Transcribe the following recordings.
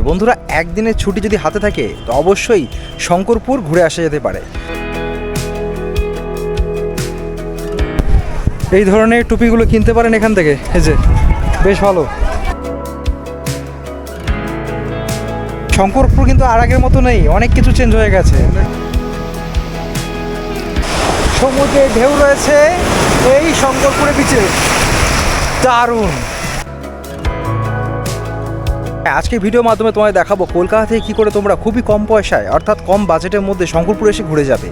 বন্ধুরা, একদিনের ছুটি যদি হাতে থাকে তো অবশ্যই শঙ্করপুর ঘুরে আসা যেতে পারে। এই ধরনের টুপিগুলো কিনতে পারেন এখান থেকে, এই যে বেশ ভালো। শঙ্করপুর কিন্তু আর আগের মতো নেই, অনেক কিছু চেঞ্জ হয়ে গেছে। সমুদ্রে ঢেউ রয়েছে এই শঙ্করপুরে বিচে, দারুণ। আজকে ভিডিওর মাধ্যমে তোমায় দেখাবো কলকাতা থেকে কী করে তোমরা খুবই কম পয়সায় অর্থাৎ কম বাজেটের মধ্যে শঙ্করপুর এসে ঘুরে যাবে।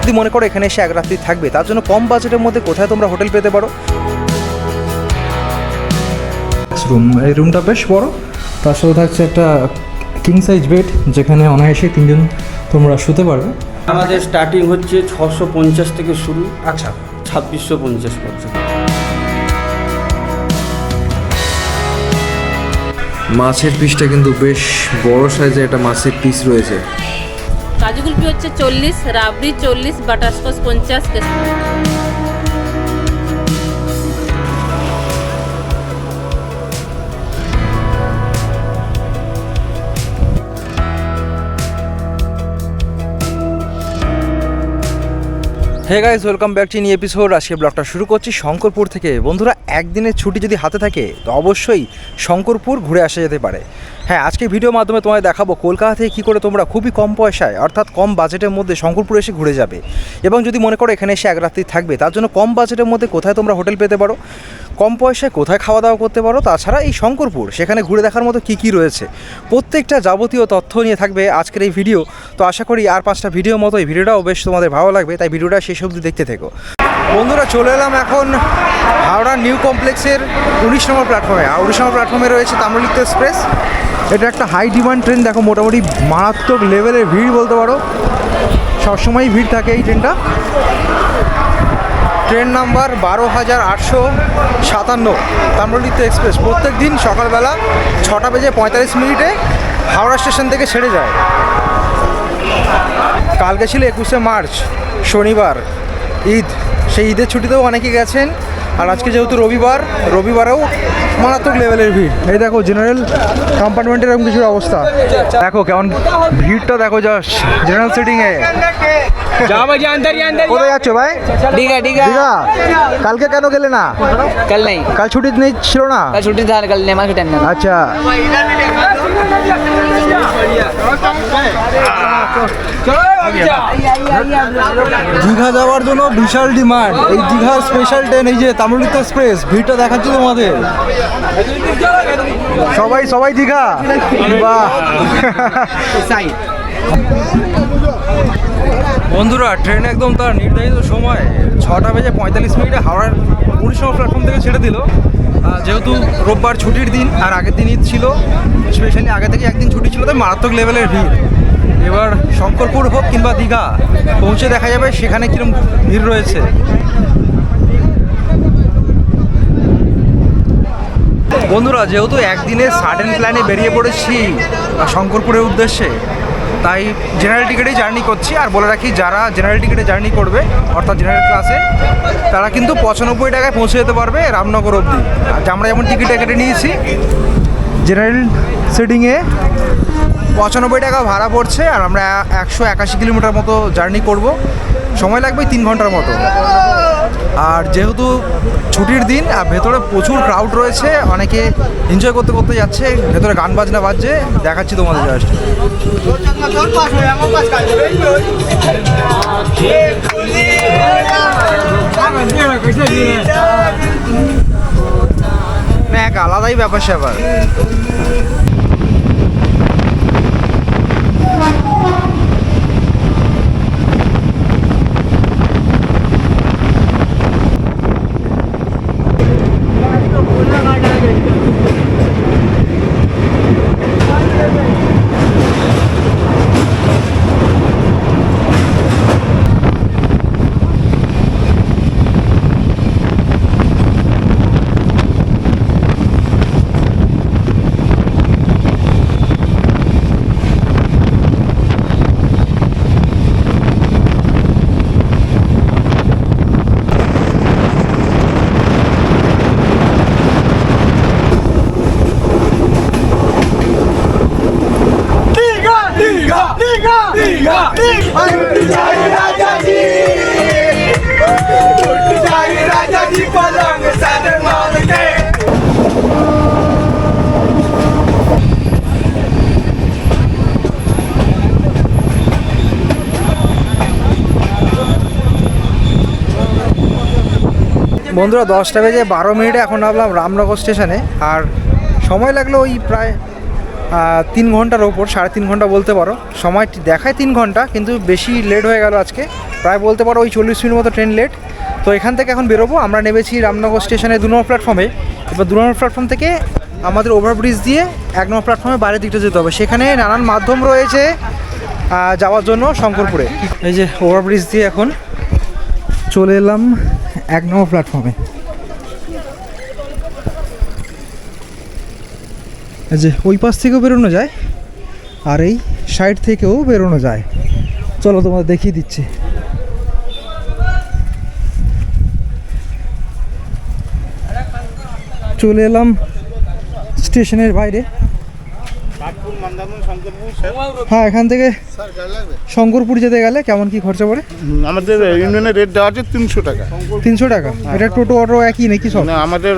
যদি মনে করো এখানে এসে এক রাত্রি থাকবে, তার জন্য কম বাজেটের মধ্যে কোথায় তোমরা হোটেল পেতে পারো। এই রুমটা বেশ বড়, তার সাথে থাকছে একটা কিং সাইজ বেড, যেখানে অনায়াসে 3 জন তোমরা শুতে পারবে। আমাদের স্টার্টিং হচ্ছে 650 থেকে শুরু, আচ্ছা, 2650 পর্যন্ত। মাছের পিসটা কিন্তু বেশ বড় সাইজের একটা মাছের পিস রয়েছে। কাজু কুলফি হচ্ছে 40, rabri 40, butterscotch 50। Hey guys, welcome back to new episode. আজকে ব্লগটা শুরু করছি শঙ্করপুর থেকে। বন্ধুরা, একদিনের ছুটি যদি হাতে থাকে তো অবশ্যই শঙ্করপুর ঘুরে আসা যেতে পারে। হ্যাঁ, আজকে ভিডিওর মাধ্যমে তোমায় দেখাবো কলকাতা থেকে কী করে তোমরা খুবই কম পয়সায় অর্থাৎ কম বাজেটের মধ্যে শঙ্করপুর এসে ঘুরে যাবে। এবং যদি মনে করো এখানে এসে এক রাত্রি থাকবে, তার জন্য কম বাজেটের মধ্যে কোথায় তোমরা হোটেল পেতে পারো, কম পয়সায় কোথায় খাওয়া দাওয়া করতে পারো, তাছাড়া এই শঙ্করপুর সেখানে ঘুরে দেখার মতো কী কী রয়েছে, প্রত্যেকটা যাবতীয় তথ্য নিয়ে থাকবে আজকের এই ভিডিও। তো আশা করি আর 5টা ভিডিওর মতো এই ভিডিওটাও বেশ তোমাদের ভালো লাগবে, তাই ভিডিওটা শেষ অবধি দেখতে থেকো। বন্ধুরা, চলে এলাম এখন হাওড়া নিউ কমপ্লেক্সের 19 নম্বর প্ল্যাটফর্মে। আর 19 নম্বর প্ল্যাটফর্মে রয়েছে তাম্রলিপ্ত এক্সপ্রেস। এটা একটা হাই ডিমান্ড ট্রেন, দেখো মোটামুটি মারাত্মক লেভেলের ভিড় বলতে পারো, সবসময়ই ভিড় থাকে এই ট্রেনটা। ট্রেন নাম্বার 12,857 তাম্রলিপ্ত এক্সপ্রেস প্রত্যেক দিন সকালবেলা 6:45 হাওড়া স্টেশন থেকে ছেড়ে যায়। কালকে ছিল 21শে মার্চ, শনিবার, ঈদ। সেই ঈদের ছুটিতেও অনেকে গেছেন। আর আজকে যেহেতু রবিবারেও মারাত্মক লেভেলের ভিড়। এই দেখো জেনারেল কম্পার্টমেন্টের এরকম কিছুর অবস্থা, দেখো কেমন ভিড়টা, দেখো জাস্ট জেনারেল সিটিংয়ে। কোথায় যাচ্ছ ভাই? দীঘা। কালকে কেন গেলে না? कल नहीं, কাল ছুটি নেই, ছিল না? कल छुट्टी था, कल नेमा के टाइम में। আচ্ছা, দীঘা যাওয়ার জন্য বিশাল ডিমান্ড। এই দীঘার স্পেশাল ট্রেন, এই যে তাম্রলিপ্ত এক্সপ্রেস, ভিড়টা দেখাচ্ছি তোমাদের। সবাই দীঘা, বাহ। বন্ধুরা, ট্রেন একদম তার নির্ধারিত সময় 6:45 হাওড়ার 19 নম্বর প্ল্যাটফর্ম থেকে ছেড়ে দিল। যেহেতু রোববার ছুটির দিন আর আগের দিন ঈদ ছিল, স্পেশালি আগে থেকে একদিন ছুটি ছিল, তাই মারাত্মক লেভেলের ভিড়। এবার শঙ্করপুর হোক কিংবা দীঘা, পৌঁছে দেখা যাবে সেখানে কীরকম ভিড় রয়েছে। বন্ধুরা, যেহেতু একদিনের সাডেন প্ল্যানে বেরিয়ে পড়েছি শঙ্করপুরের উদ্দেশ্যে, তাই জেনারেল টিকিটেই জার্নি করছি। আর বলে রাখি, যারা জেনারেল টিকিটে জার্নি করবে অর্থাৎ জেনারেল ক্লাসে, তারা কিন্তু 95 টাকায় পৌঁছে যেতে পারবে রামনগর অবধি। আর আমরা যেমন টিকিটে কেটে নিয়েছি জেনারেল সিটিংয়ে 95 টাকা ভাড়া পড়ছে। আর আমরা 181 কিলোমিটার মতো জার্নি করব, সময় লাগবে 3 ঘন্টার মতো। আর যেহেতু ছুটির দিন আর ভেতরে প্রচুর ক্রাউড রয়েছে, অনেকে এনজয় করতে করতে যাচ্ছে, ভেতরে গান বাজনা বাজছে, দেখাচ্ছি তোমাদের জাস্ট। এক আলাদাই ব্যাপার স্যাপার। বন্ধুরা 10টা বেজে 12 মিনিটে এখন নামলাম রামনগর স্টেশনে। আর সময় লাগলো ওই প্রায় 3 ঘন্টার ওপর, 3.5 ঘন্টা বলতে পারো। সময় দেখায় 3 ঘন্টা, কিন্তু বেশি লেট হয়ে গেল আজকে, প্রায় বলতে পারো ওই 40 মিনিট মতো ট্রেন লেট। তো এখান থেকে এখন বেরোবো। আমরা নেমেছি রামনগর স্টেশনে 2 নম্বর প্ল্যাটফর্মে। এবার 2 নম্বর প্ল্যাটফর্ম থেকে আমাদের ওভারব্রিজ দিয়ে 1 নম্বর প্ল্যাটফর্মে বাইরের দিকটা যেতে হবে। সেখানে নানান মাধ্যম রয়েছে যাওয়ার জন্য শঙ্করপুরে। এই যে ওভারব্রিজ দিয়ে এখন চলে এলাম 1 নম্বর প্ল্যাটফর্মে। এই যে ওই পাশ থেকেও বেরোনো যায় আর এই সাইড থেকেও বেরোনো যায়। চলো তোমাদের দেখিয়ে দিচ্ছি। চলে এলাম স্টেশনের বাইরে। হ্যাঁ, এখান থেকে শঙ্করপুর যেতে গেলে কেমন কি খরচা পড়ে? আমাদের ইউনিয়নের রেট দেওয়া আছে 300 টাকা। 300 টাকা? এটা টোটো অটো একই নাকি সব? না, আমাদের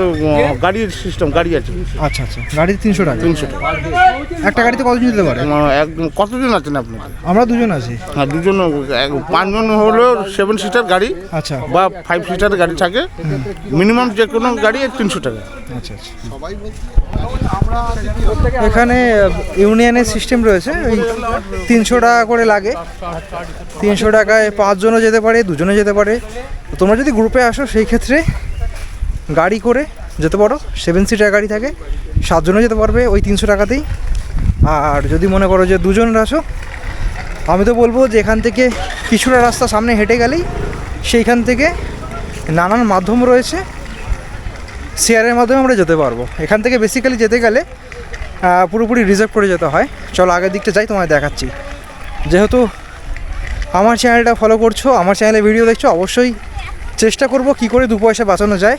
গাড়ির সিস্টেম, গাড়ি আছে। আচ্ছা আচ্ছা, গাড়িতে 300 টাকা। 300 টাকা। একটা গাড়িতে কতজন যেতে পারে? একদম। কতজন আছেন আপনাদের? আমরা 2 জন আছি। হ্যাঁ, 2 জন। 5 জন হলো 7 সিটার গাড়ি আচ্ছা, বা 5 সিটার গাড়ি থাকে। মিনিমাম যে কোনো গাড়ি 300 টাকা। আচ্ছা আচ্ছা। এখানে ইউনিয়নের সিস্টেম রয়েছে, ওই 300 টাকা করে লাগে। 300 টাকায় 5 জনও যেতে পারে, 2 জনও যেতে পারে। তোমরা যদি গ্রুপে আসো সেই ক্ষেত্রে গাড়ি করে যেতে পারো। 7 সিটার গাড়ি থাকে, 7 জনও যেতে পারবে ওই 300 টাকাতেই। আর যদি মনে করো যে 2 জন আসো, আমি তো বলবো যে এখান থেকে কিছুটা রাস্তা সামনে হেঁটে গেলেই সেইখান থেকে নানান মাধ্যম রয়েছে, শেয়ারের মাধ্যমে আমরা যেতে পারবো। এখান থেকে বেসিক্যালি যেতে গেলে পুরোপুরি রিজার্ভ করে যেতে হয়। চলো আগের দিকটা যাই, তোমায় দেখাচ্ছি। যেহেতু আমার চ্যানেলটা ফলো করছো, আমার চ্যানেলে ভিডিও দেখছো, অবশ্যই চেষ্টা করব কি করে 2 পয়সা বাঁচানো যায়,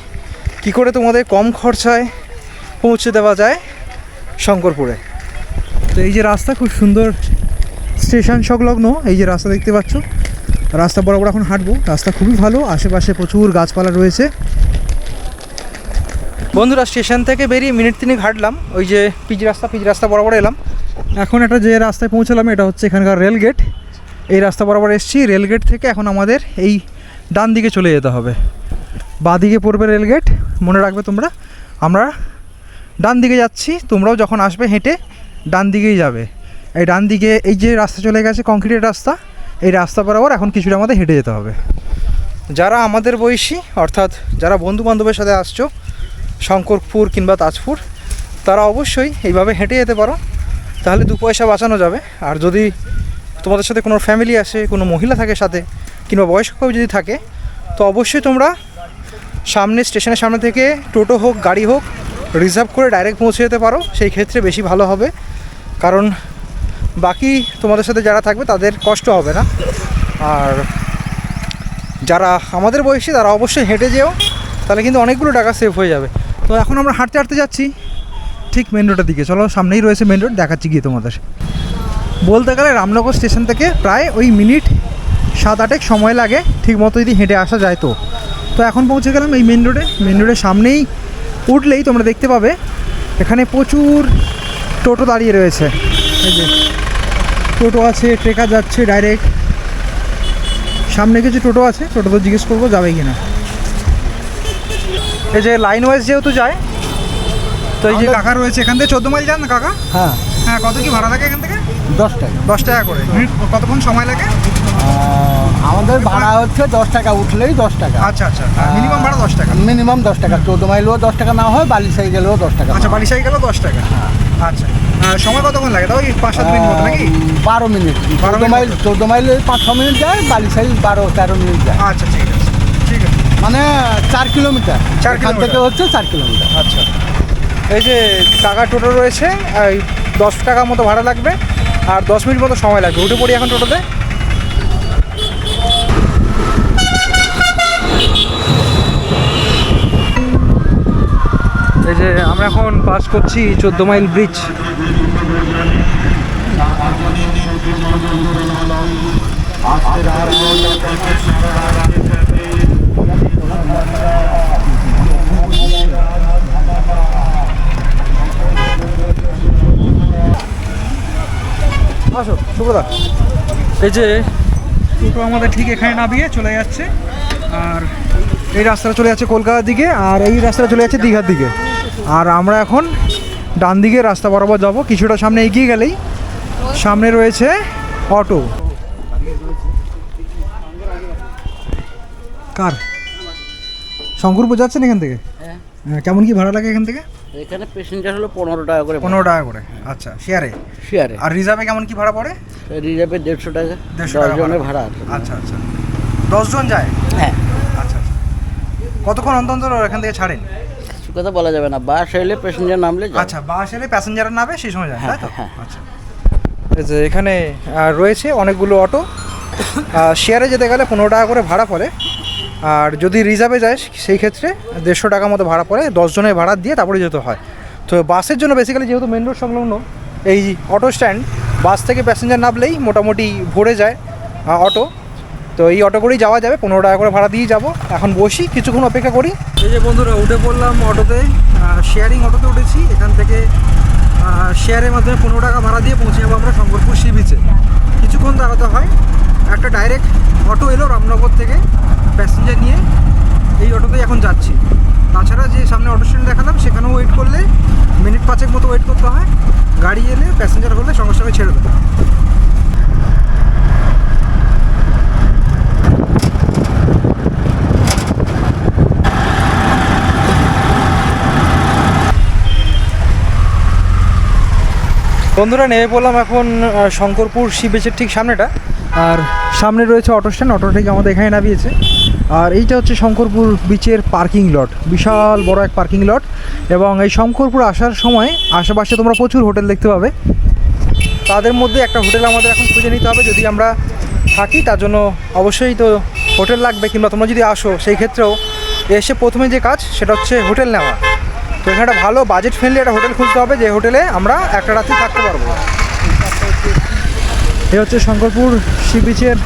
কি করে তোমাদের কম খরচায় পৌঁছে দেওয়া যায় শঙ্করপুরে। তো এই যে রাস্তা খুব সুন্দর, স্টেশন সংলগ্ন এই যে রাস্তা দেখতে পাচ্ছ, রাস্তা বরাবর এখন হাঁটবো। রাস্তা খুবই ভালো, আশেপাশে প্রচুর গাছপালা রয়েছে। বন্ধুরা, স্টেশন থেকে বেরিয়ে মিনিট 3 হাঁটলাম, ওই যে পিচ রাস্তা বরাবর এলাম। এখন একটা যে রাস্তায় পৌঁছালাম, এটা হচ্ছে এখানকার রেলগেট। এই রাস্তা বরাবর এসেছি। রেলগেট থেকে এখন আমাদের এই ডান দিকে চলে যেতে হবে। বাঁ দিকে পড়বে রেলগেট, মনে রাখবে তোমরা। আমরা ডান দিকে যাচ্ছি, তোমরাও যখন আসবে হেঁটে ডান দিকেই যাবে। এই ডান দিকে এই যে রাস্তা চলে গেছে, কংক্রিটের রাস্তা, এই রাস্তা বরাবর এখন কিছুটা আমাদের হেঁটে যেতে হবে। যারা আমাদের বয়সী, অর্থাৎ যারা বন্ধু বান্ধবের সাথে আসছো শঙ্করপুর কিংবা তাজপুর, তারা অবশ্যই এইভাবে হেঁটে যেতে পারো, তাহলে 2 পয়সা বাঁচানো যাবে। আর যদি তোমাদের সাথে কোনো ফ্যামিলি আসে, কোনো মহিলা থাকে সাথে, কিংবা বয়স্ক কেউ যদি থাকে, তো অবশ্যই তোমরা সামনে স্টেশনের সামনে থেকে টোটো হোক গাড়ি হোক রিজার্ভ করে ডাইরেক্ট পৌঁছে যেতে পারো। সেই ক্ষেত্রে বেশি ভালো হবে, কারণ বাকি তোমাদের সাথে যারা থাকবে তাদের কষ্ট হবে না। আর যারা আমাদের বয়সী তারা অবশ্যই হেঁটে যেও, তাহলে কিন্তু অনেকগুলো টাকা সেভ হয়ে যাবে। তো এখন আমরা হাঁটতে হাঁটতে যাচ্ছি ঠিক মেন রোডের দিকে। চলো, সামনেই রয়েছে মেন রোড, দেখাচ্ছি গিয়ে তোমাদের। বলতে গেলে রামনগর স্টেশন থেকে প্রায় ওই মিনিট 7-8 সময় লাগে ঠিক মতো যদি হেঁটে আসা যায়। তো এখন পৌঁছে গেলাম এই মেন রোডে। মেন রোডের সামনেই উঠলেই তোমরা দেখতে পাবে এখানে প্রচুর টোটো দাঁড়িয়ে রয়েছে। এই যে টোটো আছে, ট্রেকার যাচ্ছে ডাইরেক্ট। সামনে কিছু টোটো আছে, টোটো তো জিজ্ঞেস করবো যাবে কি না। এই যে লাইন ওয়াইজ যেহেতু যায়, তো এই যে কাকা রয়েছে এখান থেকে 14 মাইল যান না কাকা? হ্যাঁ, হ্যাঁ, কত কি ভাড়া লাগে এখান থেকে? 10 টাকা। 10 টাকা করে। কতক্ষণ সময় লাগে? আমাদের ভাড়া হচ্ছে 10 টাকা, উঠলেই 10 টাকা। আচ্ছা আচ্ছা, মিনিমাম ভাড়া 10 টাকা। মিনিমাম 10 টাকা। 14 মাইলেও 10 টাকা না হয়, বালিশাই গেলেও 10 টাকা। আচ্ছা, বালিশাই গেলেও 10 টাকা। আচ্ছা, সময় কতক্ষণ লাগে? তাও 5-7 মিনিট মতো নাকি? 12 মিনিট। 14 মাইল 5-6 মিনিট যায়, বালিশাই 12-13 মিনিট যায়। আচ্ছা, ঠিক আছে ঠিক আছে। মানে 4 কিলোমিটার। 4 এখান থেকে হচ্ছে 4 কিলোমিটার। আচ্ছা, এই যে টাকা টোটো রয়েছে, এই 10 টাকা মতো ভাড়া লাগবে আর 10 মিনিট মতো সময় লাগবে। উঠে পড়ি এখন টোটোতে। এই যে আমরা এখন পাস করছি 14 মাইল ব্রিজ। আসো সুব্রতা। এই যে টোটো আমাদের ঠিক এখানে নামিয়ে চলে যাচ্ছে। আর এই রাস্তাটা চলে যাচ্ছে কলকাতার দিকে, আর এই রাস্তাটা চলে যাচ্ছে দীঘার দিকে। আর আমরা এখন ডান দিকে রাস্তা বরাবর যাব। কিছুটা সামনে এগিয়ে গেলেই সামনে রয়েছে অটো। কার শঙ্করপুর যাচ্ছেন এখান থেকে? হ্যাঁ, কেমন কি ভাড়া লাগে এখান থেকে? এখানে প্যাসেঞ্জার হলো 15 টাকা করে। 15 টাকা করে, আচ্ছা শেয়ারে। শেয়ারে। আর রিজার্ভে কেমন কি ভাড়া পড়ে? রিজার্ভে 150 টাকা। 150 টাকা জনের ভাড়া আছে। আচ্ছা আচ্ছা, 10 জন যায়? হ্যাঁ। আচ্ছা আচ্ছা, কতক্ষণ অন্তর অন্তর এখান থেকে ছাড়েন? কিছু কথা বলা যাবে না, বাস এলে প্যাসেঞ্জার নামলে যায়। আচ্ছা, বাস এলে প্যাসেঞ্জার নামে সেই সময় যায়, তাই তো? হ্যাঁ। আচ্ছা, এই যে এখানে রয়েছে অনেকগুলো অটো। শেয়ারে যেতে গেলে 15 টাকা করে ভাড়া পড়ে, আর যদি রিজার্ভে যায় সেই ক্ষেত্রে 150 টাকার মতো ভাড়া পড়ে। 10 জনের ভাড়া দিয়ে তারপরে যেতে হয়। তো বাসের জন্য বেসিক্যালি যেহেতু মেন রোড সংলগ্ন এই অটো স্ট্যান্ড, বাস থেকে প্যাসেঞ্জার নামলেই মোটামুটি ভরে যায় অটো। তো এই অটো করেই যাওয়া যাবে, 15 টাকা করে ভাড়া দিয়ে যাব। এখন বসি, কিছুক্ষণ অপেক্ষা করি। এই যে বন্ধুরা উঠে পড়লাম অটোতে, শেয়ারিং অটোতে উঠেছি। এখান থেকে শেয়ারের মাধ্যমে 15 টাকা ভাড়া দিয়ে পৌঁছে যাবো আমরা শঙ্করপুর সি বিচে। কিছুক্ষণ দাঁড়াতে হয়। একটা ডাইরেক্ট অটো এলো রামনগর থেকে প্যাসেঞ্জার নিয়ে, এই অটোতেই এখন যাচ্ছি। তাছাড়া যে সামনে অটো স্ট্যান্ড দেখালাম সেখানেও ওয়েট করলে মিনিট 5 মতো ওয়েট করতে হয়। গাড়ি এলে প্যাসেঞ্জার হলে সঙ্গে সঙ্গে ছেড়ে দেবে। বন্ধুরা নেমে পড়লাম এখন শঙ্করপুর সি বিচের ঠিক সামনেটা। আর সামনে রয়েছে অটো স্ট্যান্ড, অটো থেকে আমাদের এখানে নামিয়েছে। আর এইটা হচ্ছে শঙ্করপুর বিচের পার্কিং লট, বিশাল বড় এক পার্কিং লট। এবং এই শঙ্করপুর আসার সময় আশেপাশে তোমরা প্রচুর হোটেল দেখতে পাবে। তাদের মধ্যে একটা হোটেল আমাদের এখন খুঁজে নিতে হবে। যদি আমরা থাকি তার জন্য অবশ্যই তো হোটেল লাগবে, কিংবা তোমরা যদি আসো সেই ক্ষেত্রেও এসে প্রথমে যে কাজ সেটা হচ্ছে হোটেল নেওয়া। তো এখানে একটা ভালো বাজেট ফ্রেন্ডলি একটা হোটেল খুঁজতে হবে, যে হোটেলে আমরা একটা রাত্রি থাকতে পারবো। এই হচ্ছে শঙ্করপুর সি বিচের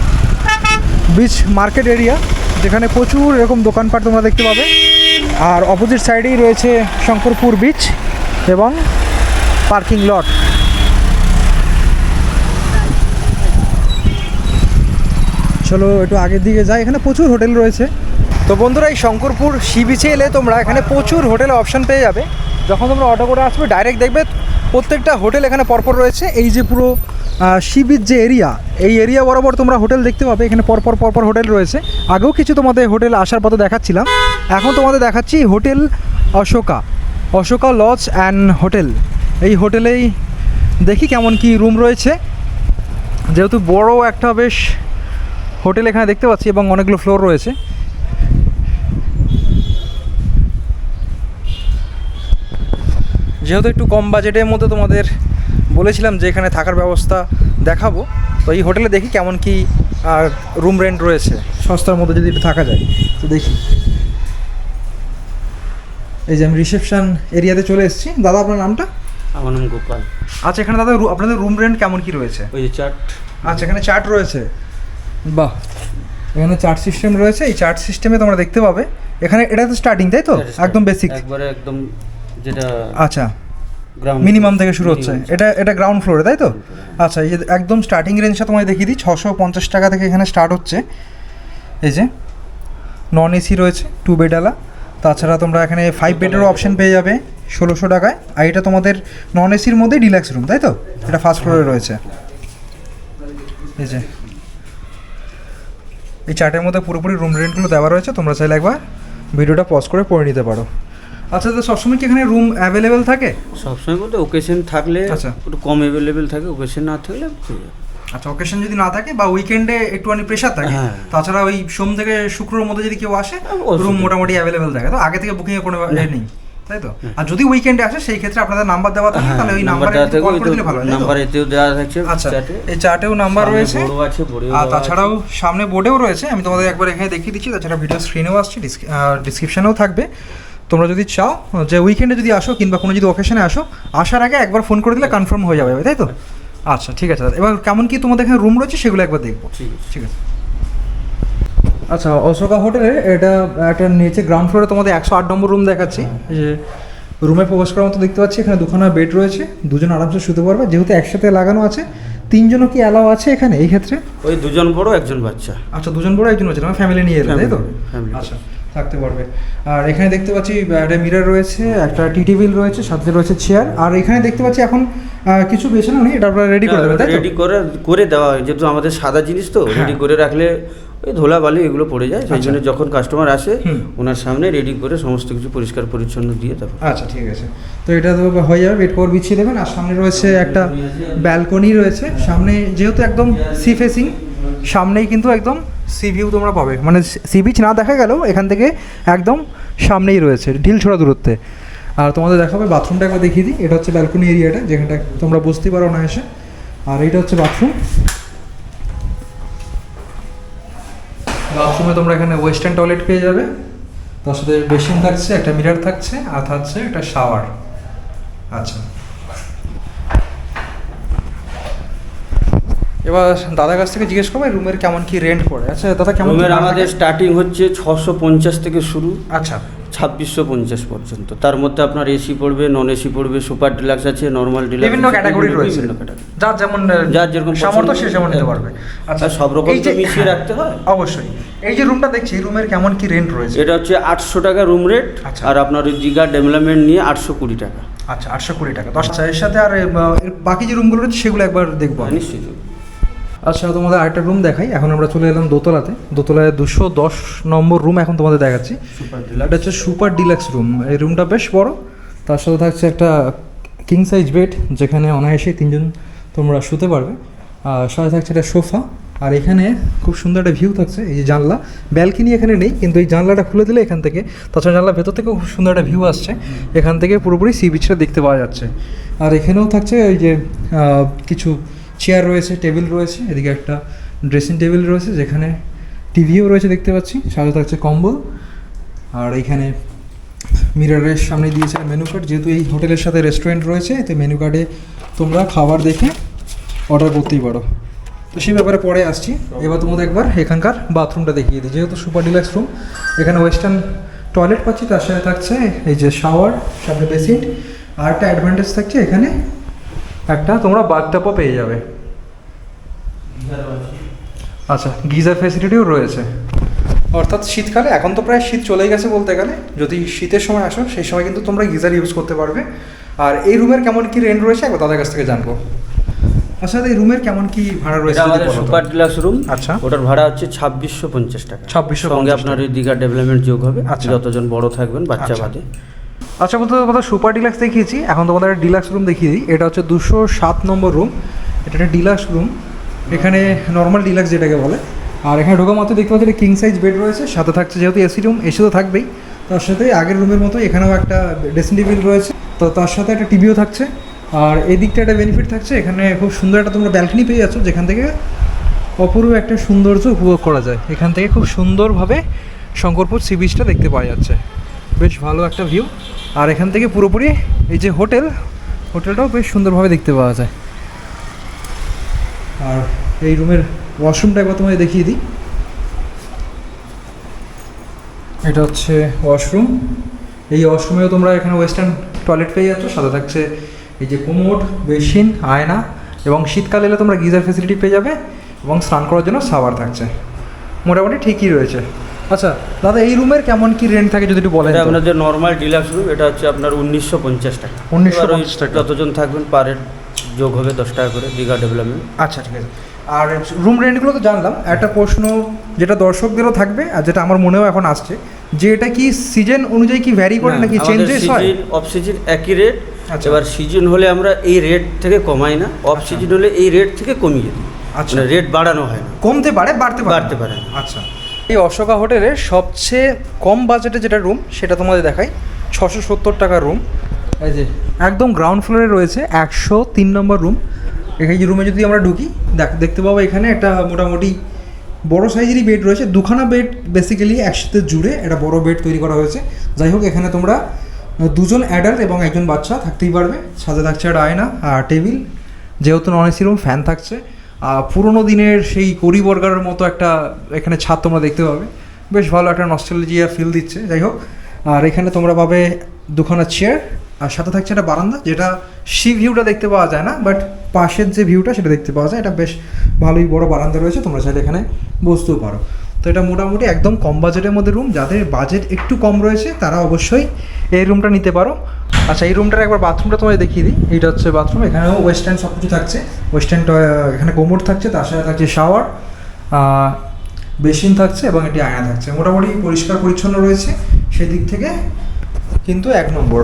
বিচ মার্কেট এরিয়া, যেখানে প্রচুর এরকম দোকানপাট তোমরা দেখতে পাবে। আর অপোজিট সাইডেই রয়েছে শঙ্করপুর বিচ এবং পার্কিং লট। চলো একটু আগের দিকে যাই, এখানে প্রচুর হোটেল রয়েছে। তো বন্ধুরা এই শঙ্করপুর সি বিচে এলে তোমরা এখানে প্রচুর হোটেলে অপশান পেয়ে যাবে। যখন তোমরা অটো করে আসবে ডাইরেক্ট দেখবে প্রত্যেকটা হোটেল এখানে পরপর রয়েছে। এই যে পুরো সি বিচ যে এরিয়া, এই এরিয়া বরাবর তোমরা হোটেল দেখতে পাবে। এখানে পরপর হোটেল রয়েছে। আগেও কিছু তোমাদের হোটেল আসার পথে দেখাচ্ছিলাম, এখন তোমাদের দেখাচ্ছি hotel Ashoka lodge and hotel. এই হোটেলেই দেখি কেমন কি রুম রয়েছে। যেহেতু বড় একটা বেশ হোটেল এখানে দেখতে পাচ্ছি এবং অনেকগুলো ফ্লোর রয়েছে। যেহেতু একটু কম বাজেটের মধ্যে তোমাদের বলেছিলাম যে এখানে থাকার ব্যবস্থা দেখাবো, তো এই হোটেলে দেখি কেমন কি রুম রেন্ট রয়েছে সস্তার মধ্যে যদি একটু থাকা যায়। তো দেখি, এই যে আমি রিসেপশন এরিয়াতে চলে এসেছি। দাদা আপনার নামটা? আমার নাম গোপাল। আচ্ছা, এখানে দাদা আপনাদের রুম রেন্ট কেমন কি রয়েছে? ওই যে চার্ট। আচ্ছা, এখানে চার্ট রয়েছে। বাহ, এখানে চার্ট সিস্টেম রয়েছে। এই চার্ট সিস্টেমে তোমরা দেখতে পাবে এখানে, এটা তো স্টার্টিং তাই তো? একদম বেসিক একবারে একদম যেটা। আচ্ছা, মিনিমাম থেকে শুরু হচ্ছে। এটা গ্রাউন্ড ফ্লোরে তাই তো? আচ্ছা, এই যে একদম স্টার্টিং রেঞ্জটা তোমায় দেখিয়ে দিই। 650 টাকা থেকে এখানে স্টার্ট হচ্ছে। এই যে নন এসি রয়েছে 2 বেডওয়ালা। তাছাড়া তোমরা এখানে 5 বেডেরও অপশন পেয়ে যাবে 1600 টাকায়। আর এটা তোমাদের নন এসির মধ্যে ডিলাক্স রুম তাই তো? এটা ফার্স্ট ফ্লোরে রয়েছে। এই যে এই চার্টের মধ্যে পুরোপুরি রুম রেন্টগুলো দেওয়া রয়েছে। তোমরা চাইলে একবার ভিডিওটা পজ করে পড়ে নিতে পারো। আচ্ছা, তো সবসময় কি এখানে রুম অ্যাভেলেবেল থাকে? সবসময় বলতে ওকেশন থাকলে আচ্ছা একটু কম অ্যাভেলেবেল থাকে, ওকেশন না থাকলে। আচ্ছা, ওকেশন যদি না থাকে বা উইকেন্ডে একটুখানি প্রেশার থাকে, তাছাড়া ওই সোম থেকে শুক্রর মধ্যে যদি কেউ আসে রুম মোটামুটি অ্যাভেলেবেল থাকে। তো আগে থেকে বুকিংয়ের কোনো নেই তাই তো? আর যদি উইকেন্ডে আসে সেই ক্ষেত্রে আপনাদের নাম্বার দেওয়া থাকে, তাহলে ওই নাম্বারে কল করে দিলে ভালো হয়। নাম্বার এতেও দেওয়া থাকছে। আচ্ছা, এই চার্টেও নাম্বার রয়েছে। বড় আছে, বড়। আর তাছাড়াও সামনে বোর্ডেও রয়েছে, আমি তোমাদের একবার এখানে দেখিয়ে দিচ্ছি। তাছাড়া ভিডিও স্ক্রিনেও আসছে, ডিসক্রিপশনেও থাকবে। তোমরা যদি চাও যে উইকেন্ডে যদি আসো কিংবা কোনো যদি ওকেশনে আসো, আসার আগে একবার ফোন করে দিলে কনফার্ম হয়ে যাবে তাই তো? আচ্ছা, ঠিক আছে দাদা। এবার কেমন কি তোমাদের এখানে রুম রয়েছে সেগুলো একবার দেখবো। ঠিক আছে। আচ্ছা, অশোকা হোটেলে এটা একটা নিচে গ্রাউন্ড ফ্লোরে তোমাদের 108 নম্বর রুম দেখাচ্ছি। যে রুমে প্রবেশ করার মতো দেখতে পাচ্ছি। এখানে দুখানা বেড রয়েছে, দুজন আরামসে শুতে পারবে। যেহেতু একসাথে লাগানো আছে, 3 জনও কি অ্যালাউ আছে এখানে এই ক্ষেত্রে? ওই 2জন বড় 1জন বাচ্চা। আচ্ছা, 2জন বড় 1জন বাচ্চা, ফ্যামিলি নিয়ে এলে তাই তো? আচ্ছা, থাকতে পারবে। আর এখানে দেখতে পাচ্ছি একটা মিরর রয়েছে, একটা টি টেবিল রয়েছে, সাথে রয়েছে চেয়ার। আর এখানে দেখতে পাচ্ছি এখন কিছু বেছানো নেই, এটা আপনারা রেডি করে দেবেন, তাই তো? রেডি করে দেওয়া হয়, যেহেতু আমাদের সাদা জিনিস তো হ্যাঁ। রেডি করে রাখলে ওই ধুলাবালি এগুলো পড়ে যায়, সেই জন্য যখন কাস্টমার আসে ওনার সামনে রেডি করে সমস্ত কিছু পরিষ্কার পরিচ্ছন্ন দিয়ে তারপর। আচ্ছা ঠিক আছে, তো এটা তো হয়ে যাবে, বেড কভার বিছিয়ে দেবেন। আর সামনে রয়েছে একটা ব্যালকনি রয়েছে, সামনে যেহেতু একদম সি ফেসিং, সামনেই কিন্তু একদম সি ভিউ তোমরা পাবে, মানে সি বিচ না দেখা গেলেও এখান থেকে একদম সামনেই রয়েছে, ঢিল ছোড়া দূরত্বে। আর তোমাদের দেখাবে বাথরুমটা একবার দেখিয়ে দিই। এটা হচ্ছে ব্যালকনি এরিয়াটা, যেখানটা তোমরা বসতে পারো না এসে। আর এইটা হচ্ছে বাথরুম। বাথরুমে তোমরা এখানে ওয়েস্টার্ন টয়লেট পেয়ে যাবে, তার সাথে বেসিন থাকছে, একটা মিরর থাকছে, আর থাকছে একটা শাওয়ার। আচ্ছা, এবার দাদার কাছ থেকে জিজ্ঞেস করবো রুমের কেমন কি রেন্ট পড়ে। আচ্ছা দাদা, কেমন রুমের আমাদের স্টার্টিং হচ্ছে 650 থেকে শুরু, আচ্ছা 2650 পর্যন্ত। তার মধ্যে আপনার এসি পড়বে, নন এসি পড়বে, সুপার ডিলাক্স আছে, নর্মাল ডিলাক্স, বিভিন্ন ক্যাটাগরি রয়েছে, যার যেমন যার যেরকম সামর্থ্য পছন্দ, সে যেমন নিতে পারবে। আচ্ছা, আর সব রকম এই তো যে মিশিয়ে রাখতে হয়। অবশ্যই। এই যে রুমটা দেখছি, এই রুমের কেমন কি রেন্ট রয়েছে? এটা হচ্ছে 800 টাকা রুম রেট, আচ্ছা। আর আপনার ওই দীঘা ডেভেলপমেন্ট নিয়ে 820 টাকা। আচ্ছা 820 টাকা। আচ্ছা, এর সাথে আর এর বাকি যে রুমগুলো রয়েছে সেগুলো একবার দেখবো আমি। নিশ্চয়ই। আচ্ছা, তোমাদের আরেকটা রুম দেখাই। এখন আমরা চলে এলাম দোতলাতে। দোতলায় 210 নম্বর রুম এখন তোমাদের দেখাচ্ছি। এটা হচ্ছে সুপার ডিলাক্স রুম। এই রুমটা বেশ বড়, তার সাথে থাকছে একটা কিং সাইজ বেড, যেখানে অনায়াসে 3জন তোমরা শুতে পারবে। আর সাথে থাকছে একটা সোফা। আর এখানে খুব সুন্দর একটা ভিউ থাকছে, এই যে জানলা, ব্যালকনি এখানে নেই, কিন্তু এই জানলাটা খুলে দিলে এখান থেকে, তাছাড়া জানলার ভেতর থেকেও খুব সুন্দর একটা ভিউ আসছে, এখান থেকে পুরোপুরি সি বিচটা দেখতে পাওয়া যাচ্ছে। আর এখানেও থাকছে এই যে কিছু চেয়ার রয়েছে, টেবিল রয়েছে, এদিকে একটা ড্রেসিং টেবিল রয়েছে, যেখানে টিভিও রয়েছে দেখতে পাচ্ছি, সাথে থাকছে কম্বল। আর এইখানে মিররের সামনে দিয়েছে মেনু কার্ড, যেহেতু এই হোটেলের সাথে রেস্টুরেন্ট রয়েছে, তো মেনু কার্ডে তোমরা খাবার দেখে অর্ডার করতেই পারো। তো সেই ব্যাপারে পরে আসছি। এবার তোমাদের একবার এখানকার বাথরুমটা দেখিয়ে দিই। যেহেতু সুপার ডিলাক্স রুম, এখানে ওয়েস্টার্ন টয়লেট পাচ্ছি, তার সাথে থাকছে এই যে শাওয়ার, সামনে বেসিন। আর একটা অ্যাডভান্টেজ থাকছে, এখানে একটা তোমরা বাথটাবও পেয়ে যাবে। আচ্ছা, গিজার ফ্যাসিলিটিও রয়েছে। অর্থাৎ শীতকালে, এখন তো প্রায় শীত চলেই গেছে বলতে গেলে, যদি শীতের সময় আসো সেই সময় কিন্তু তোমরা গিজার ইউজ করতে পারবে। আর এই রুমের কেমন কি রেন্ট রয়েছে একবার তাদের কাছ থেকে জানবো। আচ্ছা, এই রুমের কেমন কি ভাড়া রয়েছে? এটা আমাদের সুপার ডিলাক্স রুম। আচ্ছা, ওটার ভাড়া হচ্ছে 2650 টাকা। 2650 সঙ্গে আপনার ওই দীঘা ডেভেলপমেন্ট যোগ হবে, আচ্ছা। যতজন বড় থাকবেন বাচ্চা আচ্ছা। বাদে। আচ্ছা, বলতে কথা সুপার ডিলাক্স দেখিয়েছি, এখন তোমাদের ডিলাক্স রুম দেখিয়ে দিই। এটা হচ্ছে 207 নম্বর রুম। এটা একটা ডিলাক্স রুম, এখানে নর্মাল ডিলাক্স যেটাকে বলে। আর এখানে ঢোকা মাত্র দেখতে পাচ্ছি একটা কিং সাইজ বেড রয়েছে, সাথে থাকছে যেহেতু এসি রুম, এসি তো থাকবেই, তার সাথে আগের রুমের মতো এখানেও একটা ড্রেসিং টেবিল রয়েছে, তো তার সাথে একটা টিভিও থাকছে। আর এদিকটা একটা বেনিফিট থাকছে, এখানে খুব সুন্দর একটা তোমরা ব্যালকনি পেয়ে যাচ্ছ, যেখান থেকে অপূর্ব একটা সৌন্দর্য উপভোগ করা যায়। এখান থেকে খুব সুন্দরভাবে শঙ্করপুর সি বিচটা দেখতে পাওয়া যাচ্ছে, বেশ ভালো একটা ভিউ। আর এখান থেকে পুরোপুরি এই যে হোটেলটাও বেশ সুন্দরভাবে দেখতে পাওয়া যায়। আর এই রুমের ওয়াশরুমটা একবার তোমাদের দেখিয়ে দিই। এটা হচ্ছে ওয়াশরুম। এই ওয়াশরুমেও তোমরা এখানে ওয়েস্টার্ন টয়লেট পেয়ে যাচ্ছ, সাথে থাকছে এই যে কোমোড, বেসিন, আয়না, এবং শীতকালে এলে তোমরা গিজার ফ্যাসিলিটি পেয়ে যাবে, এবং স্নান করার জন্য শাওয়ার থাকছে। মোটামুটি ঠিকই রয়েছে। আচ্ছা দাদা, এই রুমের কেমন কি রেন্ট থাকে যদি একটু বলেন? এটা আপনাদের নর্মাল ডিলাক্স রুম, এটা হচ্ছে আপনার 1950 টাকা। 1950 টাকা। যতজন থাকবেন পারের যোগ হবে 10 টাকা করে, দীঘা ডেভেলপমেন্ট। আচ্ছা ঠিক আছে। আর রুম রেন্টগুলো তো জানলাম, একটা প্রশ্ন যেটা দর্শকদেরও থাকবে আর যেটা আমার মনেও এখন আসছে, যে এটা কি সিজন অনুযায়ী কি ভ্যারি করে নাকি চেঞ্জেস হয়? সিজন অফ সিজন একই রেট। আচ্ছা। এবার সিজন হলে আমরা এই রেট থেকে কমাই না, অফ সিজন হলে এই রেট থেকে কমিয়ে দিই। আচ্ছা, মানে রেট বাড়ানো হয় না, কমতে পারে বাড়তে পারে না। আচ্ছা, এই অশোকা হোটেলের সবচেয়ে কম বাজেটে যেটা রুম সেটা তোমাদের দেখাই। 670 টাকার রুম, এই যে একদম গ্রাউন্ড ফ্লোরে রয়েছে 103 নম্বর রুম। এই রুমে যদি আমরা ঢুকি দেখতে পাবো এখানে একটা মোটামুটি বড় সাইজেরই বেড রয়েছে, দুখানা বেড বেসিক্যালি একসাথে জুড়ে একটা বড় বেড তৈরি করা হয়েছে। যাই হোক, এখানে তোমরা 2জন অ্যাডাল্ট এবং 1জন বাচ্চা থাকতেই পারবে। সাথে থাকছে একটা আয়না আর টেবিল, যেহেতু নন এসি রুম, ফ্যান থাকছে। পুরোনো দিনের সেই করিবর্গারের মতো একটা এখানে ছাদ তোমরা দেখতে পাবে, বেশ ভালো একটা নস্টালজিয়া ফিল দিচ্ছে। যাই হোক, আর এখানে তোমরা পাবে দুখানা চেয়ার, আর সাথে থাকছে একটা বারান্দা, যেটা সি ভিউটা দেখতে পাওয়া যায় না, বাট পাশের যে ভিউটা সেটা দেখতে পাওয়া যায়। এটা বেশ ভালোই বড় বারান্দা রয়েছে, তোমরা চাইলে এখানে বসতেও পারো। তো এটা মোটামুটি একদম কম বাজেটের মধ্যে রুম। যাদের বাজেট একটু কম রয়েছে তারা অবশ্যই এই রুমটা নিতে পারো। আচ্ছা, এই রুমটার একবার বাথরুমটা তোমায় দেখিয়ে দিই। এইটা হচ্ছে বাথরুম, এখানেও ওয়েস্টার্ন সব কিছু থাকছে। ওয়েস্টার্ন এখানে কোমোড থাকছে, তার সাথে থাকছে শাওয়ার, বেসিন থাকছে এবং এটি আয়না থাকছে। মোটামুটি পরিষ্কার পরিচ্ছন্ন রয়েছে, সেদিক থেকে কিন্তু 1 নম্বর।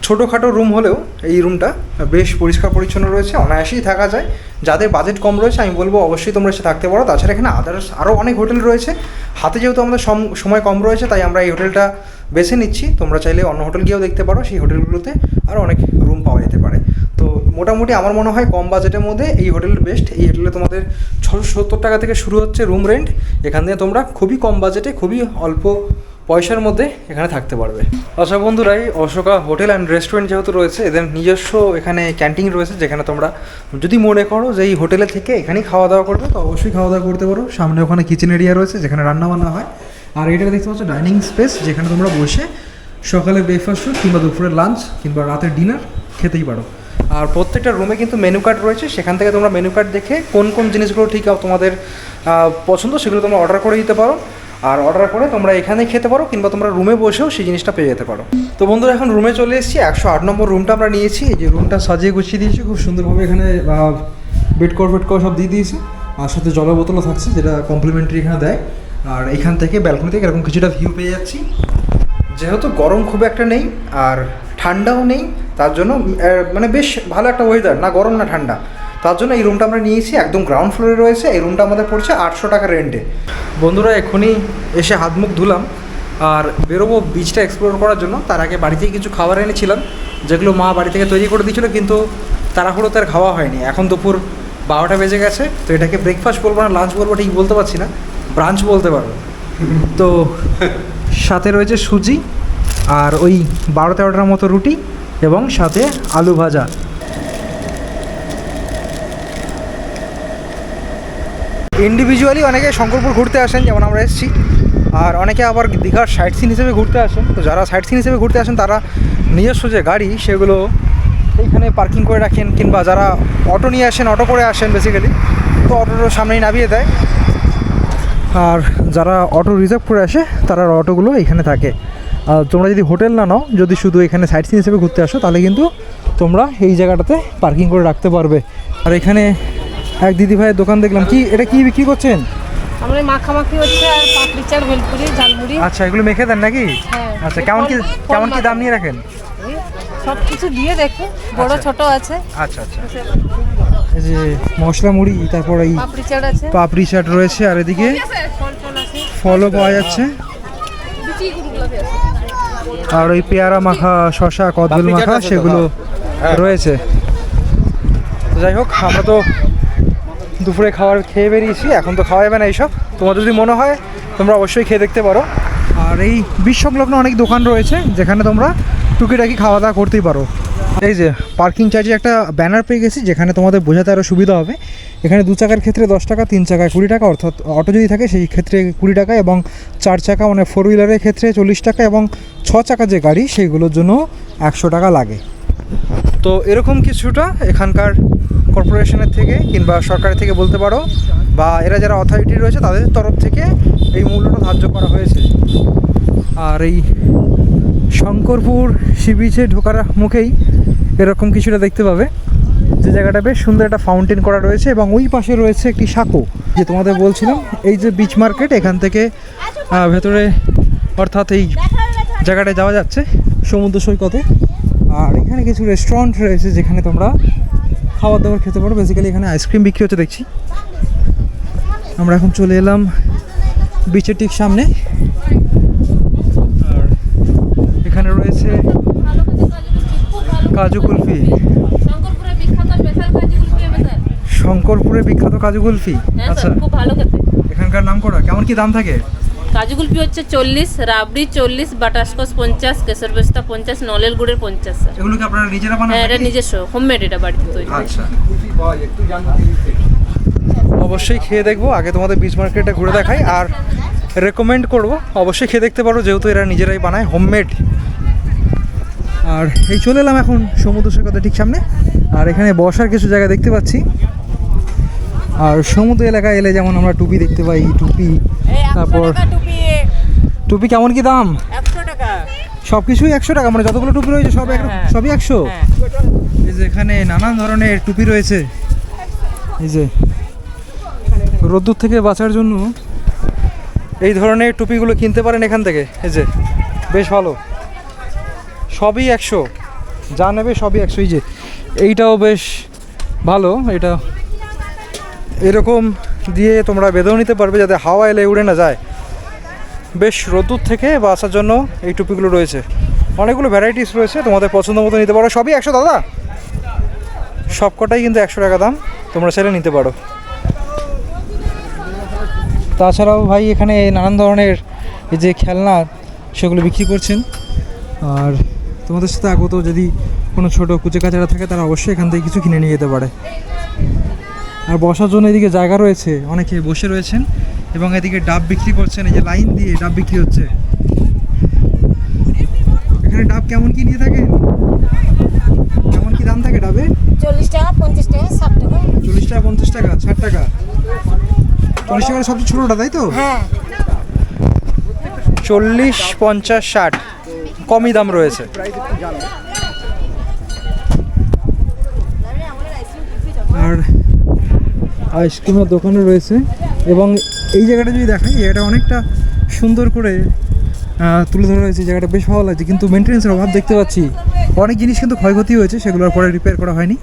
ছোটোখাটো রুম হলেও এই রুমটা বেশ পরিষ্কার পরিচ্ছন্ন রয়েছে, অনায়াসেই থাকা যায়। যাদের বাজেট কম রয়েছে আমি বলবো অবশ্যই তোমরা এসে থাকতে পারো। তাছাড়া এখানে আদার্স আরও অনেক হোটেল রয়েছে। হাতে যেহেতু আমাদের সময় কম রয়েছে তাই আমরা এই হোটেলটা বেছে নিচ্ছি। তোমরা চাইলে অন্য হোটেল গিয়েও দেখতে পারো, সেই হোটেলগুলোতে আরও অনেক রুম পাওয়া যেতে পারে। তো মোটামুটি আমার মনে হয় কম বাজেটের মধ্যে এই হোটেল বেস্ট। এই হোটেলে তোমাদের 670 টাকা থেকে শুরু হচ্ছে রুম রেন্ট। এখান থেকে তোমরা খুবই কম বাজেটে, খুবই অল্প পয়সার মধ্যে এখানে থাকতে পারবে। আচ্ছা বন্ধুরা, এই অশোকা হোটেল অ্যান্ড রেস্টুরেন্ট যেহেতু রয়েছে, এদের নিজস্ব এখানে ক্যান্টিন রয়েছে, যেখানে তোমরা যদি মনে করো যে এই হোটেলে থেকে এখানেই খাওয়া দাওয়া করবে তো অবশ্যই খাওয়া দাওয়া করতে পারো। সামনে ওখানে কিচেন এরিয়া রয়েছে যেখানে রান্নাবান্না হয়। আর এটা দেখতে পাচ্ছ ডাইনিং স্পেস, যেখানে তোমরা বসে সকালে ব্রেকফাস্ট কিংবা দুপুরের লাঞ্চ কিংবা রাতের ডিনার খেতেই পারো। আর প্রত্যেকটা রুমে কিন্তু মেনু কার্ড রয়েছে, সেখান থেকে তোমরা মেনু কার্ড দেখে কোন কোন জিনিসগুলো ঠিক তোমাদের পছন্দ সেগুলো তোমরা অর্ডার করে দিতে পারো। আর অর্ডার করে তোমরা এখানেই খেতে পারো কিংবা তোমরা রুমে বসেও সেই জিনিসটা পেয়ে যেতে পারো। তো বন্ধুরা, এখন রুমে চলে এসেছি। 108 নম্বর রুমটা আমরা নিয়েছি। এই যে রুমটা সাজিয়ে গুছিয়ে দিয়েছি খুব সুন্দরভাবে। এখানে বেড কভার সব দিয়ে দিয়েছি, আর সাথে জলের বোতলও থাকছে যেটা কমপ্লিমেন্টারি এখানে দেয়। আর এখান থেকে ব্যালকনি থেকে এরকম কিছুটা ভিউ পেয়ে যাচ্ছি। যেহেতু গরম খুব একটা নেই আর ঠান্ডাও নেই, তার জন্য মানে বেশ ভালো একটা ওয়েদার, না গরম না ঠান্ডা। তার জন্য এই রুমটা আমরা নিয়েছি, একদম গ্রাউন্ড ফ্লোরে রয়েছে। এই রুমটা আমাদের পড়ছে 800 টাকা রেন্টে। বন্ধুরা, এখনই এসে হাত মুখ ধুলাম আর বেরোবো বিচটা এক্সপ্লোর করার জন্য। তার আগে বাড়ি থেকে কিছু খাবার এনেছিলাম, যেগুলো মা বাড়ি থেকে তৈরি করে দিয়েছিলো, কিন্তু তাড়াহুড়োতে আর খাওয়া হয়নি। এখন দুপুর 12টা বেজে গেছে। তো এটাকে ব্রেকফাস্ট বলবো না লাঞ্চ বলবো ঠিক বলতে পারছি না, ব্রাঞ্চ বলতে পারবো। তো সাথে রয়েছে সুজি আর ওই 12-13টার মতো রুটি এবং সাথে আলু ভাজা। ইন্ডিভিজুয়ালি অনেকে শঙ্করপুর ঘুরতে আসেন, যেমন আমরা এসেছি, আর অনেকে আবার দীঘার সাইট সিন হিসেবে ঘুরতে আসেন। তো যারা সাইট সিন হিসেবে ঘুরতে আসেন তারা নিজস্ব যে গাড়ি সেগুলো এইখানে পার্কিং করে রাখেন, কিংবা যারা অটো নিয়ে আসেন, অটো করে আসেন বেসিক্যালি, তো অটোর সামনেই নামিয়ে দেয়। আর যারা অটো রিজার্ভ করে আসে তারা অটোগুলো এখানে থাকে। আর তোমরা যদি হোটেল না নাও, যদি শুধু এখানে সাইট সিন হিসেবে ঘুরতে আসো, তাহলে কিন্তু তোমরা এই জায়গাটাতে পার্কিং করে রাখতে পারবে। আর এখানে এক দিদি ভাইয়ের দোকান দেখলাম। কি এটা কি বিক্রি করছেন? আমরা মাখামাখি হচ্ছে আর পাপড়ি চাট, ভেলপুরি, ঝালমুড়ি। আচ্ছা, এগুলো মেখে দেন নাকি? হ্যাঁ। আচ্ছা, কেমন কি দাম নিয়ে রাখেন? সব কিছু দিয়ে দেখো, বড় ছোট আছে। আচ্ছা আচ্ছা, এই যে মশলা মুড়ি, তারপর এই পাপড়ি চাট আছে, পাপড়ি চাট রয়েছে, আর এদিকে ফলও পাওয়া যাচ্ছে, আর ওই পেয়ারা মাখা, শশা, কদবেল মাখা সেগুলো রয়েছে। তো যাই হোক, আমরা তো দুপুরে খাবার খেয়ে বেরিয়েছি, এখন তো খাওয়া যাবে না এইসব। তোমার যদি মনে হয় তোমরা অবশ্যই খেয়ে দেখতে পারো। আর এই বিচ সংলগ্ন অনেক দোকান রয়েছে যেখানে তোমরা টুকিটাকি খাওয়া দাওয়া করতেই পারো। এই যে পার্কিং চার্জে একটা ব্যানার পেয়ে গেছি, যেখানে তোমাদের বোঝাতে আরও সুবিধা হবে। এখানে 2 চাকার ক্ষেত্রে 10 টাকা, 3 চাকায় 20 টাকা, অর্থাৎ অটো যদি থাকে সেই ক্ষেত্রে 20 টাকা, এবং 4 চাকা মানে 4 হুইলারের ক্ষেত্রে 40 টাকা, এবং 6 চাকা যে গাড়ি সেইগুলোর জন্য 100 টাকা লাগে। তো এরকম কিছুটা এখানকার কর্পোরেশনের থেকে কিংবা সরকারের থেকে বলতে পারো, বা এরা যারা অথরিটি রয়েছে তাদের তরফ থেকে এই মূল্যটা ধার্য করা হয়েছে। আর এই শঙ্করপুর সি বিচে ঢোকার মুখেই এরকম কিছুটা দেখতে পাবে, যে জায়গাটা বেশ সুন্দর একটা ফাউন্টেন করা রয়েছে, এবং ওই পাশে রয়েছে একটি সাঁকো। যে তোমাদের বলছিলাম, এই যে বিচ মার্কেট, এখান থেকে ভেতরে অর্থাৎ এই জায়গাটায় যাওয়া যাচ্ছে সমুদ্র সৈকতে। আর এখানে কিছু রেস্টুরেন্ট রয়েছে যেখানে তোমরা খাবার দাবার খেতে পারো। বেসিক্যালি এখানে আইসক্রিম বিক্রি হচ্ছে দেখছি। আমরা এখন চলে এলাম বিচের ঠিক সামনে। আর এখানে রয়েছে কাজু কুলফি, শঙ্করপুরের বিখ্যাত কাজু কুলফি। আচ্ছা, খুব ভালো খেতে। এখানকার নাম করা কেমন কি দাম থাকে? কাজু কুলফি হচ্ছে 40, রাবড়ি 40, বাটারস্কচ 50, কেশর পেস্তা 50, নলের গুড়ের 50 স্যার। এগুলো কি আপনারা নিজেরা বানান? হ্যাঁ, এটা নিজস্ব হোমমেড, এটা বাড়িতে তৈরি। আচ্ছা, অবশ্যই খেয়ে দেখবো। আগে তোমাদের বিচ মার্কেটটা ঘুরে দেখাই, আর রেকমেন্ড করবো অবশ্যই খেয়ে দেখতে পারো, যেহেতু এরা নিজেরাই বানায়, হোমমেড। আর এই চলে এলাম এখন সমুদ্র সৈকতের ঠিক সামনে। আর এখানে বসার কিছু জায়গা দেখতে পাচ্ছি। আর সমুদ্র এলাকায় এলে যেমন আমরা টুপি দেখতে পাই, টুপি, তারপর টুপি কেমন কি দাম? 100 টাকা। সব কিছুই 100 টাকা, মানে যতগুলো টুপি রয়েছে সব সবই 100? এই যে এখানে নানান ধরনের টুপি রয়েছে। এই যে রোদ্দুর থেকে বাঁচার জন্য এই ধরনের টুপিগুলো কিনতে পারেন এখান থেকে। এই যে বেশ ভালো, সবই 100, যা নেবে সবই 100। এই যে এইটাও বেশ ভালো, এটা এরকম দিয়ে তোমরা বেঁধেও নিতে পারবে যাতে হাওয়া এলে উড়ে না যায়। বেশ রোদ্দুর থেকে বাঁচার জন্য এই টুপিগুলো রয়েছে, অনেকগুলো ভ্যারাইটিস রয়েছে, তোমাদের পছন্দ মতো নিতে পারো। সবই 100 দাদা, সবকটাই কিন্তু 100 টাকা দাম, তোমরা চাইলে নিতে পারো। তাছাড়াও ভাই এখানে নানান ধরনের এই যে খেলনা সেগুলো বিক্রি করছেন। আর তোমাদের সাথে আগত যদি কোনো ছোটো কুচে কাচারা থাকে তারা অবশ্যই এখান থেকে কিছু কিনে নিয়ে যেতে পারে। আর বসার জন্য এদিকে জায়গা রয়েছে, অনেকে বসে রয়েছেন এবং এদিকে ডাব বিক্রি করছেন। এই যে লাইন দিয়ে ডাব বিক্রি হচ্ছে। এখানে ডাব কেমন কি নিয়ে থাকেন, কেমন কি দাম থাকে ডাবে? 40 টাকা, 50 টাকা, 60 টাকা। 40 টাকা, 50 টাকা, 60 টাকা। 40 টাকার সবচেয়ে ছোটোটা, তাই তো? হ্যাঁ। 40, 50, 60 কমই দাম রয়েছে। আর আইসক্রিমের দোকানও রয়েছে এবং এই জায়গাটা যদি দেখাই, এই জায়গাটা অনেকটা সুন্দর করে তুলে ধরা হয়েছে। জায়গাটা বেশ ভালো লাগছে, কিন্তু মেনটেন্যান্সের অভাব দেখতে পাচ্ছি। অনেক জিনিস কিন্তু ক্ষয়ক্ষতি হয়েছে, সেগুলোর পরে রিপেয়ার করা হয়নি।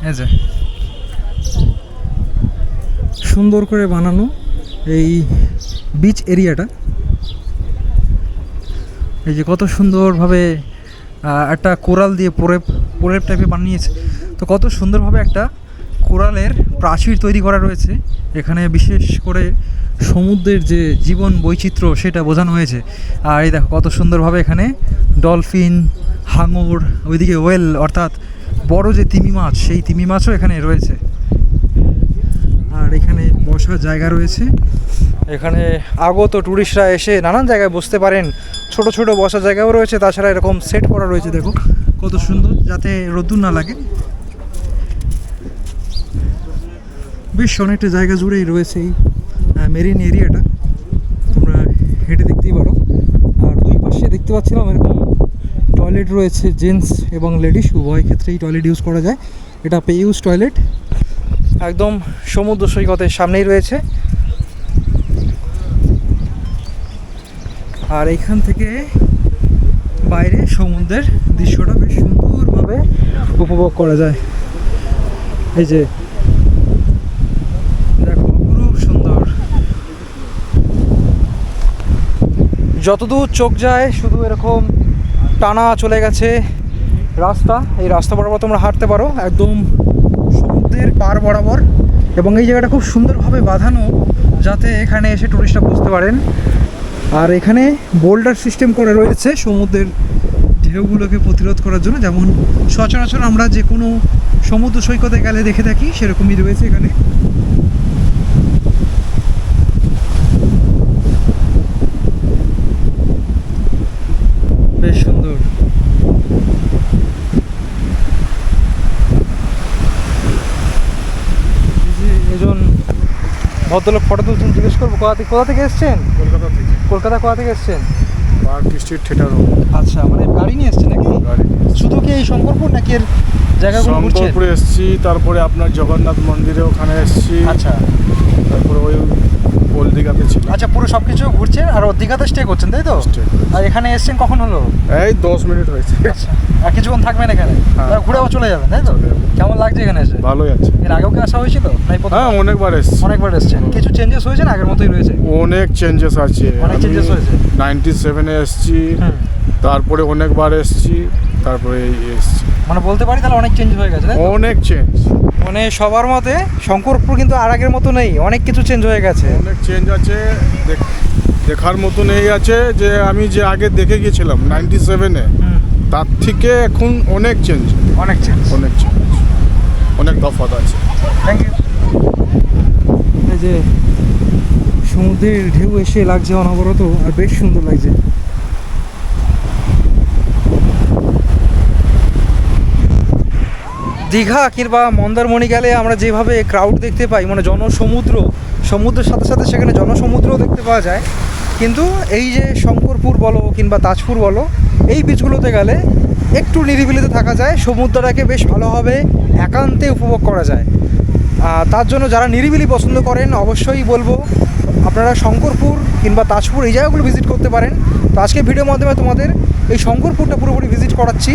এই যে সুন্দর করে বানানো এই বিচ এরিয়াটা, এই যে কত সুন্দরভাবে একটা কোরাল দিয়ে প্রলেপ টাইপে বানিয়েছে। তো কত সুন্দরভাবে একটা কোরালের প্রাচীর তৈরি করা রয়েছে এখানে, বিশেষ করে সমুদ্রের যে জীবন বৈচিত্র্য সেটা বোঝানো হয়েছে। আর এই দেখো কত সুন্দরভাবে এখানে ডলফিন, হাঙর, ওইদিকে ওয়েল অর্থাৎ বড় যে তিমি মাছ, সেই তিমি মাছও এখানে রয়েছে। আর এখানে বসার জায়গা রয়েছে, এখানে আগত টুরিস্টরা এসে নানান জায়গায় বসতে পারেন। ছোট ছোট বসার জায়গাও রয়েছে, তাছাড়া এরকম সেট করা রয়েছে, দেখো কত সুন্দর, যাতে রোদ্দুর না লাগে। বেশ অনেকটা জায়গা জুড়েই রয়েছে এই মেরিন এরিয়াটা, তোমরা হেঁটে দেখতেই পারো। আর দুই পাশে দেখতে পাচ্ছিলাম এরকম টয়লেট রয়েছে, জেন্টস এবং লেডিস উভয় ক্ষেত্রেই টয়লেট ইউজ করা যায়। এটা পে ইউজ টয়লেট, একদম সমুদ্র সৈকতের সামনেই রয়েছে। আর এইখান থেকে বাইরে সমুদ্রের দৃশ্যটা বেশ সুন্দরভাবে উপভোগ করা যায়। এই যে দেখো অপরূপ সুন্দর, যতদূর চোখ যায় শুধু এরকম টানা চলে গেছে রাস্তা। এই রাস্তা বরাবর তোমরা হাঁটতে পারো একদম সমুদ্রের পার বরাবর, এবং এই জায়গাটা খুব সুন্দরভাবে বাঁধানো যাতে এখানে এসে টুরিস্টরা বসতে পারেন। আর এখানে বোল্ডার সিস্টেম করে রয়েছে সমুদ্রের ঢেউগুলোকে প্রতিরোধ করার জন্য, যেমন সচরাচর আমরা যে কোনো সমুদ্র সৈকতে গেলে দেখে থাকি সেরকমই রয়েছে এখানে। বেশ সুন্দর। একজন ভদ্রলোক ফটো তুলছেন, জিজ্ঞেস করবো কোথা থেকে এসছেন? কলকাতা থেকে। কলকাতা কোথা থেকে এসছেন? Park street theatre. আচ্ছা, মানে গাড়ি নিয়ে এসছেন নাকি? শুধু কি এই শঙ্করপুর নাকি এর জায়গাগুলো ঘুরছেন? শঙ্করপুরে এসছি, তারপরে আপনার জগন্নাথ মন্দিরে ওখানে এসছি। আচ্ছা, তারপরে ওই ওল্ড দীঘাতে ছিল। আচ্ছা, পুরো সব কিছু ঘুরছেন আর দীঘাতে স্টে করছেন, তাই তো? আর এখানে এসছেন কখন হলো? এই 10 মিনিট হয়েছে। আচ্ছা, আর কিছুক্ষণ থাকবেন এখানে? হ্যাঁ। ঘুরে আবার চলে যাবেন, তাই তো? কেমন লাগছে এখানে এসে? ভালোই আছে। এর আগেও কি আসা হয়েছিল? হ্যাঁ, অনেকবার এসছি। অনেকবার এসছেন। কিছু চেঞ্জেস হয়েছে না আগের মতোই রয়েছে? অনেক চেঞ্জেস আছে। অনেক changes হয়েছে। 97-এ এসছি, হুম। তারপরে অনেকবার এসছি, তারপরে এই এসছি। মানে বলতে পারি তাহলে অনেক চেঞ্জ হয়ে গেছে, তাই তো? অনেক চেঞ্জ। মানে সবার মতে শঙ্করপুর কিন্তু আর আগের মতো নেই, অনেক কিছু চেঞ্জ হয়ে গেছে। অনেক চেঞ্জ আছে, দেখার মতন এই আছে যে আমি যে আগে দেখে গিয়েছিলাম 97-এ, তার থেকে এখন অনেক চেঞ্জ। অনেক চেঞ্জ, অনেক চেঞ্জ, অনেক তফাৎ আছে। Thank you. এই যে সমুদ্রের ঢেউ এসে লাগছে অনবরত, আর বেশ সুন্দর লাগছে। দীঘা কিংবা মন্দারমণি গেলে আমরা যেভাবে ক্রাউড দেখতে পাই, মানে সমুদ্রের সাথে সাথে সেখানে জনসমুদ্রও দেখতে পাওয়া যায়, কিন্তু এই যে শঙ্করপুর বলো কিংবা তাজপুর বলো, এই বিচগুলোতে গেলে একটু নিরিবিলিতে থাকা যায়, সমুদ্রটাকে বেশ ভালোভাবে একান্তে উপভোগ করা যায়। তার জন্য যারা নিরিবিলি পছন্দ করেন অবশ্যই বলবো আপনারা শঙ্করপুর কিংবা তাজপুর এই জায়গাগুলো ভিজিট করতে পারেন। তো আজকে ভিডিওর মাধ্যমে তোমাদের এই শঙ্করপুরটা পুরোপুরি ভিজিট করাচ্ছি।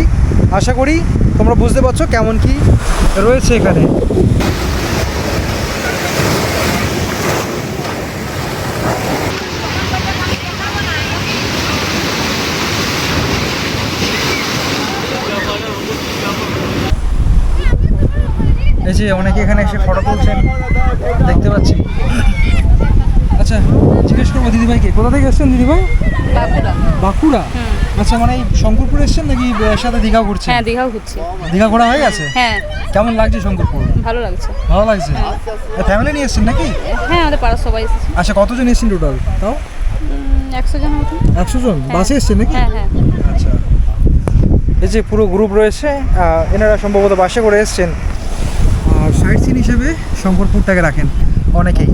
আশা করি তোমরা বুঝতে পারছো কেমন কি রয়েছে এখানে। এই যে অনেকে এখানে এসে ফটো তুলছেন দেখতে পাচ্ছি। আচ্ছা, জিজ্ঞেস করবো দিদিভাইকে, কোথা থেকে এসছেন দিদিভাই? বাঁকুড়া। আচ্ছা, মানে এই শঙ্করপুর এসছেন নাকি সাথে দীঘা ঘুরছেন? হ্যাঁ, দীঘাও ঘুরছি। দীঘা ঘোরা হয়ে গেছে? হ্যাঁ। কেমন লাগছে শঙ্করপুর? ভালো লাগছে। ভালো লাগছে। ফ্যামিলি নিয়ে এসছেন নাকি? হ্যাঁ, আমাদের পাড়ার সবাই এসেছে। আচ্ছা, কতজন এসছেন টোটাল? তাও 100 জন মতো। 100 জন? বাসে এসছেন নাকি? হ্যাঁ হ্যাঁ। আচ্ছা, এই যে পুরো গ্রুপ রয়েছে, এনারা সম্ভবত বাসে করে এসছেন। আর সাইট সিন হিসেবে শঙ্করপুরটাকে রাখেন অনেকেই।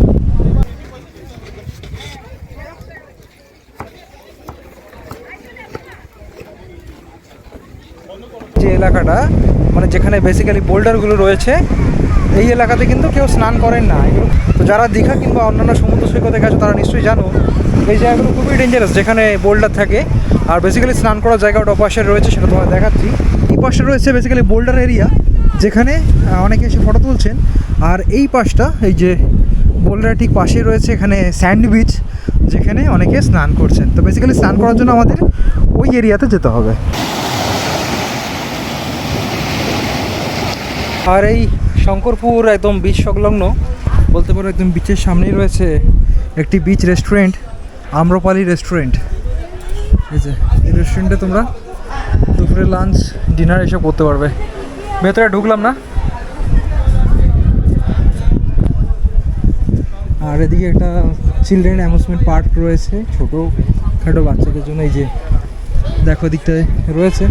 যে এলাকাটা মানে যেখানে বেসিক্যালি বোল্ডারগুলো রয়েছে, এই এলাকাতে কিন্তু কেউ স্নান করেন না এগুলো। তো যারা দীঘা কিংবা অন্যান্য সমুদ্র সৈকতে গেছো তারা নিশ্চয়ই জানো এই জায়গাগুলো খুবই ডেঞ্জারাস, যেখানে বোল্ডার থাকে। আর বেসিক্যালি স্নান করার জায়গাটা অপাশে রয়েছে, সেটা তোমায় দেখাচ্ছি। এই পাশে রয়েছে বেসিক্যালি বোল্ডার এরিয়া, যেখানে অনেকে এসে ফটো তুলছেন। আর এই পাশটা, এই যে বোল্ডার ঠিক পাশে রয়েছে এখানে স্যান্ড বিচ, যেখানে অনেকে স্নান করছেন। তো বেসিক্যালি স্নান করার জন্য আমাদের ওই এরিয়াতে যেতে হবে। আর এই শঙ্করপুর একদম বিচ সংলগ্ন বলতে পারো, একদম বিচের সামনেই রয়েছে একটি বিচ রেস্টুরেন্ট, আম্রপালি রেস্টুরেন্ট। এই যে এই রেস্টুরেন্টে তোমরা দুপুরে লাঞ্চ ডিনার এসব করতে পারবে। ভেতরে ঢুকলাম না। আর এদিকে একটা চিলড্রেন অ্যামিউজমেন্ট পার্ক রয়েছে ছোটো খাটো বাচ্চাদের জন্য। এই যে দেখো দিকটায় রয়েছে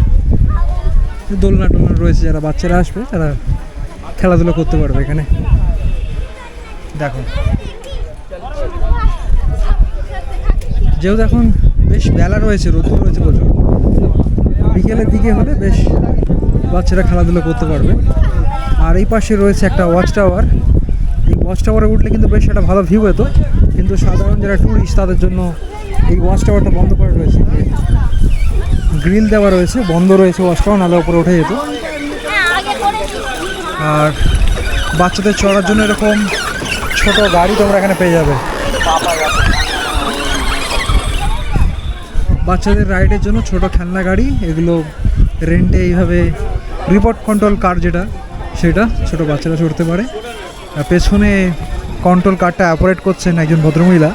দোলনা টোলনা রয়েছে, যারা বাচ্চারা আসবে তারা খেলাধুলা করতে পারবে এখানে। দেখো, যেহেতু এখন বেশ বেলা রয়েছে, রোদ্দুর রয়েছে প্রচুর, বিকেলের দিকে হলে বেশ বাচ্চারা খেলাধুলা করতে পারবে। আর এই পাশে রয়েছে একটা ওয়াচ টাওয়ার। এই ওয়াচ টাওয়ারে উঠলে কিন্তু বেশ একটা ভালো ভিউ হতো, কিন্তু সাধারণ যারা ট্যুরিস্ট তাদের জন্য এই ওয়াচ টাওয়ারটা বন্ধ করা রয়েছে, গ্রিল দেওয়া রয়েছে, বন্ধ রয়েছে ওয়াচ টাওয়ার, নাহলে উপরে উঠে যেত। আর বাচ্চাদের চড়ার জন্য এরকম ছোট গাড়ি তোমরা এখানে পেয়ে যাবে। বাচ্চাদের রাইডের জন্য ছোট খেলনা গাড়ি, এগুলো রেন্টে এইভাবে রিমোট কন্ট্রোল কার যেটা, সেটা ছোট বাচ্চারা চড়তে পারে। আর পেছনে কন্ট্রোল কারটা অপারেট করছেন একজন ভদ্রমহিলা।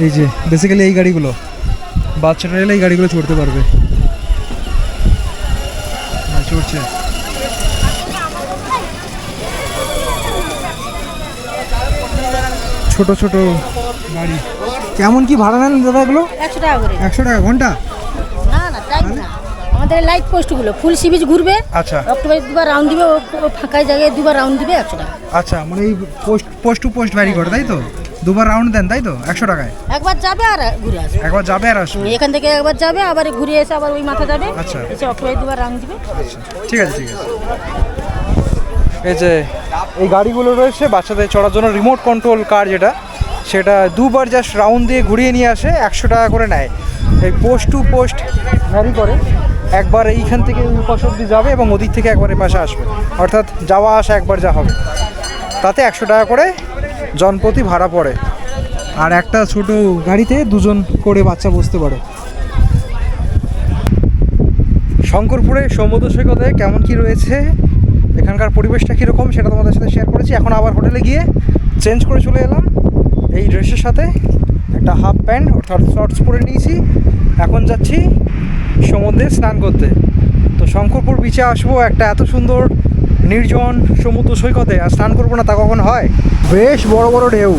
এই যে বেসিক্যালি এই গাড়িগুলো বাচ্চারা এলে এই গাড়িগুলো চড়তে পারবে। চড়ছে। ছোট ছোট গাড়ি। কেমন কি ভাড়া নেন দাদা এগুলো? 100 টাকা করে। 100 টাকা ঘন্টা? না না, টাইম না। আমাদের লাইট পোস্টগুলো ফুল সি বিচ ঘুরবে। আচ্ছা, অক্টোবরে দুবার রাউন্ড দিবে, ও ফাঁকা জায়গায় দুবার রাউন্ড দিবে 100 টাকা। আচ্ছা, মানে এই পোস্ট টু পোস্ট ভ্যারি করে তাই তো? দুবার রাউন্ড দেন তাই তো 100 টাকায়? একবার যাবে আর ঘুরে আসবে। একবার যাবে আর আসবে? এখান থেকে একবার যাবে, আবার ঘুরে এসে আবার ওই মাথা যাবে। আচ্ছা, এসে অক্টোবরে দুবার রাউন্ড দিবে। আচ্ছা, ঠিক আছে ঠিক আছে। এই যে এই গাড়িগুলো রয়েছে বাচ্চাদের চড়ার জন্য, রিমোট কন্ট্রোল কার যেটা, সেটা দুবার জাস্ট রাউন্ড দিয়ে ঘুরিয়ে নিয়ে আসে, 100 টাকা করে নেয়। এই পোস্ট টু পোস্ট ভ্যারি করে, একবার এইখান থেকে ওই পাশ অব্দি যাবে এবং ওদিক থেকে একবার এ পাশে আসবে, অর্থাৎ যাওয়া আসা একবার যা হবে তাতে 100 টাকা করে জনপ্রতি ভাড়া পড়ে। আর একটা ছোট গাড়িতে দুজন করে বাচ্চা বসতে পারে। শঙ্করপুরে সমুদ্র সৈকতে কেমন কি রয়েছে, এখানকার পরিবেশটা কীরকম সেটা তোমাদের সাথে শেয়ার করেছি। এখন আবার হোটেলে গিয়ে চেঞ্জ করে চলে এলাম এই ড্রেসের সাথে, একটা হাফ প্যান্ট অর্থাৎ শর্টস পরে নিয়েছি। এখন যাচ্ছি সমুদ্রে স্নান করতে। তো শঙ্করপুর বিচে আসবো একটা এত সুন্দর নির্জন সমুদ্র সৈকতে, আর স্নান করবো না তা কখন হয়? বেশ বড় বড় ঢেউ।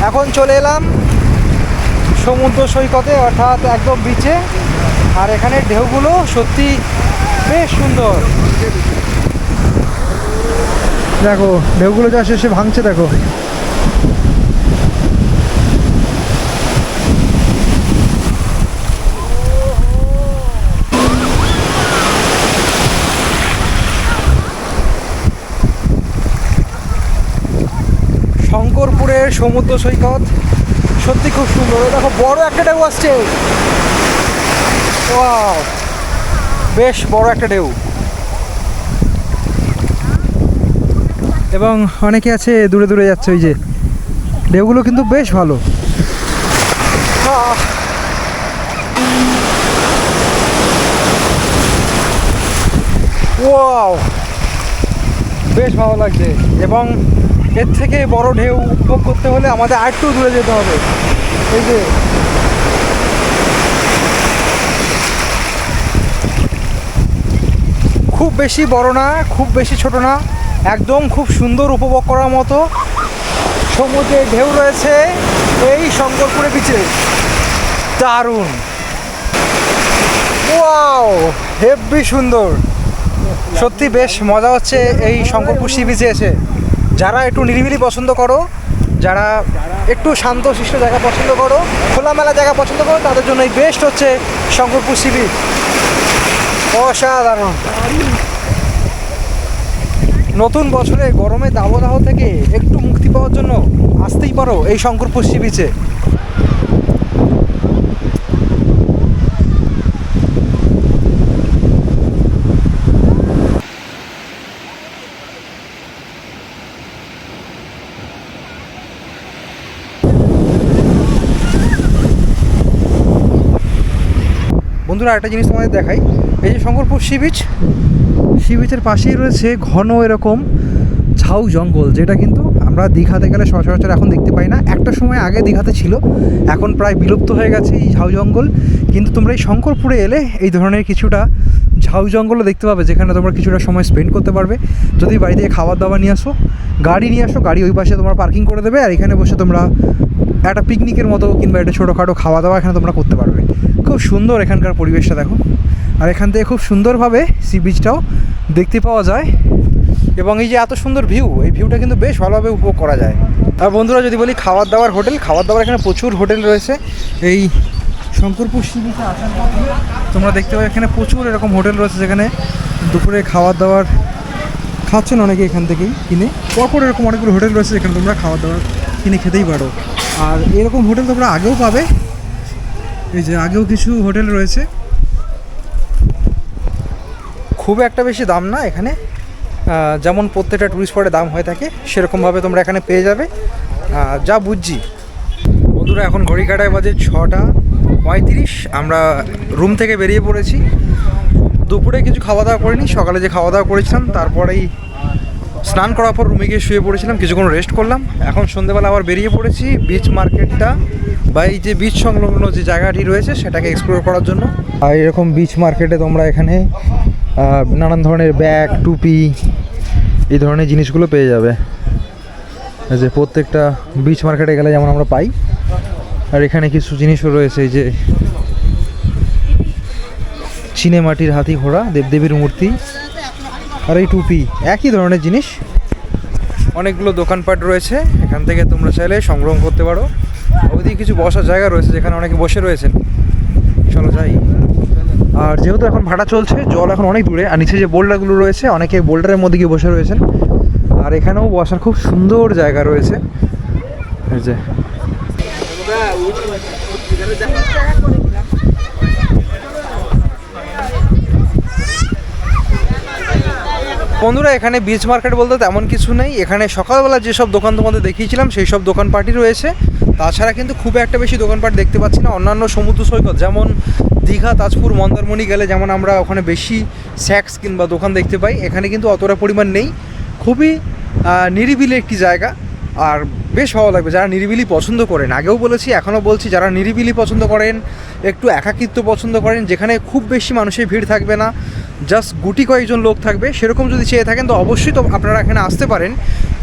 এখন চলে এলাম সমুদ্র সৈকতে অর্থাৎ একদম বিচে, আর এখানে ঢেউগুলো সত্যি বেশ সুন্দর। দেখো ঢেউগুলো যা শেষে ভাঙছে দেখো। শঙ্করপুরের সমুদ্র সৈকত সত্যি খুব সুন্দর। দেখো বড় একটা ঢেউ আসছে, ওয়াও বেশ বড় একটা ঢেউ। এবং অনেকে আছে দূরে দূরে যাচ্ছে, ওই যে ঢেউগুলো কিন্তু বেশ ভালো। ওয়াও বেশ ভালো লাগছে। এবং এর থেকে বড় ঢেউ উপভোগ করতে হলে আমাদের আরেকটু দূরে যেতে হবে। এই যে খুব বেশি বড় না, খুব বেশি ছোট না, একদম খুব সুন্দর উপভোগ করার মতো সমুদ্রের ঢেউ রয়েছে এই শঙ্করপুরে বিচে। দারুণ, ওয়াও হেব্বি সুন্দর, সত্যি বেশ মজা হচ্ছে এই শঙ্করপুর সি বিচে এসে। যারা একটু নিরিবিলি পছন্দ করো, যারা একটু শান্তশিষ্ট জায়গা পছন্দ করো, খোলামেলা জায়গা পছন্দ করো, তাদের জন্য এই বেস্ট হচ্ছে শঙ্করপুর সি বিচ। অসাধারণ। নতুন বছরে গরমে দাবদাহ থেকে একটু মুক্তি পাওয়ার জন্য আসতেই পারো এই শঙ্করপুর সি বিচে। বন্ধুরা একটা জিনিস তোমাদের দেখাই, এই যে শঙ্করপুর সি বিচ, সি বিচের পাশেই রয়েছে ঘন এরকম ঝাউ জঙ্গল, যেটা কিন্তু আমরা দীঘাতে গেলে সচরাচর এখন দেখতে পাই না। একটা সময় আগে দীঘাতে ছিল, এখন প্রায় বিলুপ্ত হয়ে গেছে এই ঝাউ জঙ্গল। কিন্তু তোমরা এই শঙ্করপুরে এলে এই ধরনের কিছুটা ঝাউ জঙ্গলও দেখতে পাবে, যেখানে তোমরা কিছুটা সময় স্পেন্ড করতে পারবে। যদি বাড়ি থেকে খাবার দাবার নিয়ে আসো, গাড়ি নিয়ে আসো, গাড়ি ওই পাশে তোমরা পার্কিং করে দেবে, আর এখানে বসে তোমরা একটা পিকনিকের মতো কিংবা একটা ছোটোখাটো খাওয়া দাওয়া এখানে তোমরা করতে পারবে। খুব সুন্দর এখানকার পরিবেশটা দেখো, আর এখান থেকে খুব সুন্দরভাবে সি বিচটাও দেখতে পাওয়া যায়। এবং এই যে এত সুন্দর ভিউ, এই ভিউটা কিন্তু বেশ ভালোভাবে উপভোগ করা যায়। আর বন্ধুরা যদি বলি খাবার দাবার হোটেল, খাবার দাবার এখানে প্রচুর হোটেল রয়েছে। এই শঙ্করপুর সি বিচে আসার পর তোমরা দেখতে পাবে এখানে প্রচুর এরকম হোটেল রয়েছে, যেখানে দুপুরে খাবার দাবার খাচ্ছেন অনেকে এখান থেকেই কিনে। পরপর এরকম অনেকগুলো হোটেল রয়েছে যেখানে তোমরা খাবার দাবার কিনে খেতেই পারো। আর এরকম হোটেল তোমরা আগেও পাবে, এই যে আগেও কিছু হোটেল রয়েছে। খুব একটা বেশি দাম না এখানে, যেমন প্রত্যেকটা টুরিস্ট স্পটে দাম হয়ে থাকে সেরকমভাবে তোমরা এখানে পেয়ে যাবে যা বুঝছি। বন্ধুরা এখন ঘড়ি কাটায় বাজে 6:35, আমরা রুম থেকে বেরিয়ে পড়েছি। দুপুরে কিছু খাওয়া দাওয়া করিনি, সকালে যে খাওয়া দাওয়া করেছিলাম তারপরেই স্নান করার পর রুমে গিয়ে শুয়ে পড়েছিলাম, কিছুক্ষণ রেস্ট করলাম। এখন সন্ধ্যেবেলা আবার বেরিয়ে পড়েছি বিচ মার্কেটটা বা এই যে বিচ সংলগ্ন যে জায়গাটি রয়েছে সেটাকে এক্সপ্লোর করার জন্য। আর এরকম বিচ মার্কেটে তোমরা এখানে নানান ধরনের ব্যাগ, টুপি, এই ধরনের জিনিসগুলো পেয়ে যাবে, যে প্রত্যেকটা বিচ মার্কেটে গেলে যেমন আমরা পাই। আর এখানে কিছু জিনিসও রয়েছে, এই যে চীনে মাটির হাতি ঘোড়া, দেবদেবীর মূর্তি, আর এই টুপি, একই ধরনের জিনিস। অনেকগুলো দোকানপাট রয়েছে, এখান থেকে তোমরা চাইলে সংগ্রহ করতে পারো। ওইদিকে কিছু বসার জায়গা রয়েছে যেখানে অনেকে বসে রয়েছেন, চলো যাই। আর যেহেতু এখন ভাড়া চলছে, জল এখন অনেক দূরে, আর নিচে যে বোল্ডারগুলো রয়েছে অনেকে বোল্ডারের মধ্যে গিয়ে বসে রয়েছেন। আর এখানেও বসার খুব সুন্দর জায়গা রয়েছে, এই যে বন্ধুরা এখানে বিচ মার্কেট বলতে তেমন কিছু নেই। এখানে সকালবেলা যেসব দোকান তোমাদের দেখিয়েছিলাম সেই সব দোকানপাটই রয়েছে, তাছাড়া কিন্তু খুব একটা বেশি দোকানপাট দেখতে পাচ্ছি না। অন্যান্য সমুদ্র সৈকত যেমন দীঘা, তাজপুর, মন্দারমণি গেলে যেমন আমরা ওখানে বেশি স্ন্যাক্স কিংবা দোকান দেখতে পাই, এখানে কিন্তু অতটা পরিমাণ নেই। খুবই নিরিবিলি একটি জায়গা, আর বেশ ভালো লাগবে যারা নিরিবিলি পছন্দ করেন। আগেও বলেছি, এখনও বলছি, যারা নিরিবিলি পছন্দ করেন, একটু একাকিত্ব পছন্দ করেন, যেখানে খুব বেশি মানুষের ভিড় থাকবে না, জাস্ট গুটি কয়েকজন লোক থাকবে, সেরকম যদি চেয়ে থাকেন তো অবশ্যই তো আপনারা এখানে আসতে পারেন,